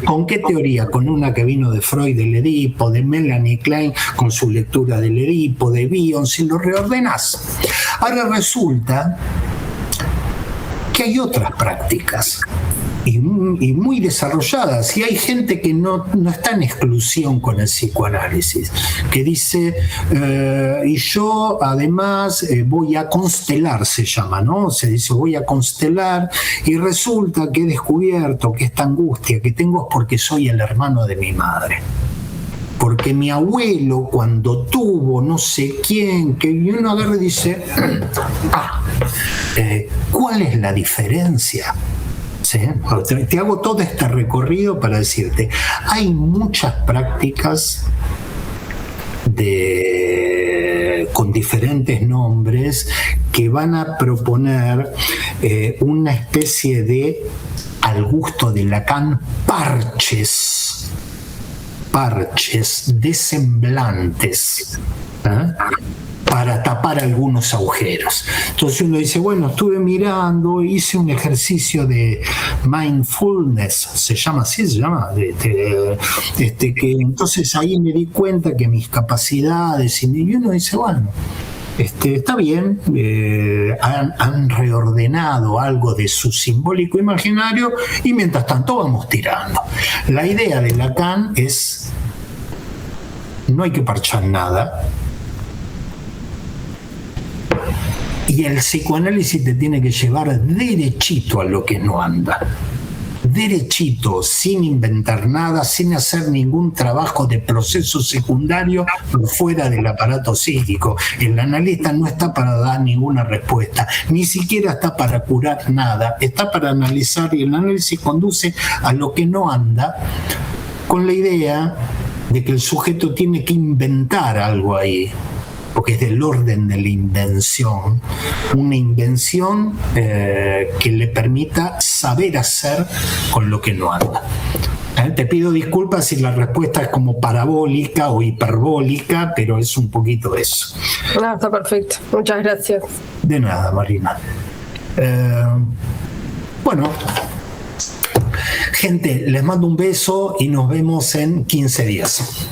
¿Con qué teoría? Con una que vino de Freud del Edipo, de Melanie Klein con su lectura del Edipo, de Bion, si lo reordenás. Ahora resulta que hay otras prácticas y muy desarrolladas, y hay gente que no está en exclusión con el psicoanálisis, que dice, y yo además voy a constelar, se llama, ¿no? Se dice voy a constelar, y resulta que he descubierto que esta angustia que tengo es porque soy el hermano de mi madre. Porque mi abuelo cuando tuvo no sé quién, que uno agarra y dice, ¿cuál es la diferencia? ¿Sí? Te hago todo este recorrido para decirte, hay muchas prácticas con diferentes nombres que van a proponer una especie de, al gusto de Lacan, parches de semblantes, para tapar algunos agujeros. Entonces uno dice, bueno, estuve mirando, hice un ejercicio de mindfulness, se llama, que entonces ahí me di cuenta que mis capacidades, y uno dice, bueno, está bien, han reordenado algo de su simbólico imaginario, y mientras tanto vamos tirando. La idea de Lacan es, no hay que parchar nada, y el psicoanálisis te tiene que llevar derechito a lo que no anda. Derechito, sin inventar nada, sin hacer ningún trabajo de proceso secundario fuera del aparato psíquico. El analista no está para dar ninguna respuesta, ni siquiera está para curar nada, está para analizar, y el análisis conduce a lo que no anda, con la idea de que el sujeto tiene que inventar algo ahí, porque es del orden de la invención, una invención que le permita saber hacer con lo que no anda. Te pido disculpas si la respuesta es como parabólica o hiperbólica, pero es un poquito eso. No, está perfecto. Muchas gracias. De nada, Marina. Bueno, gente, les mando un beso y nos vemos en 15 días.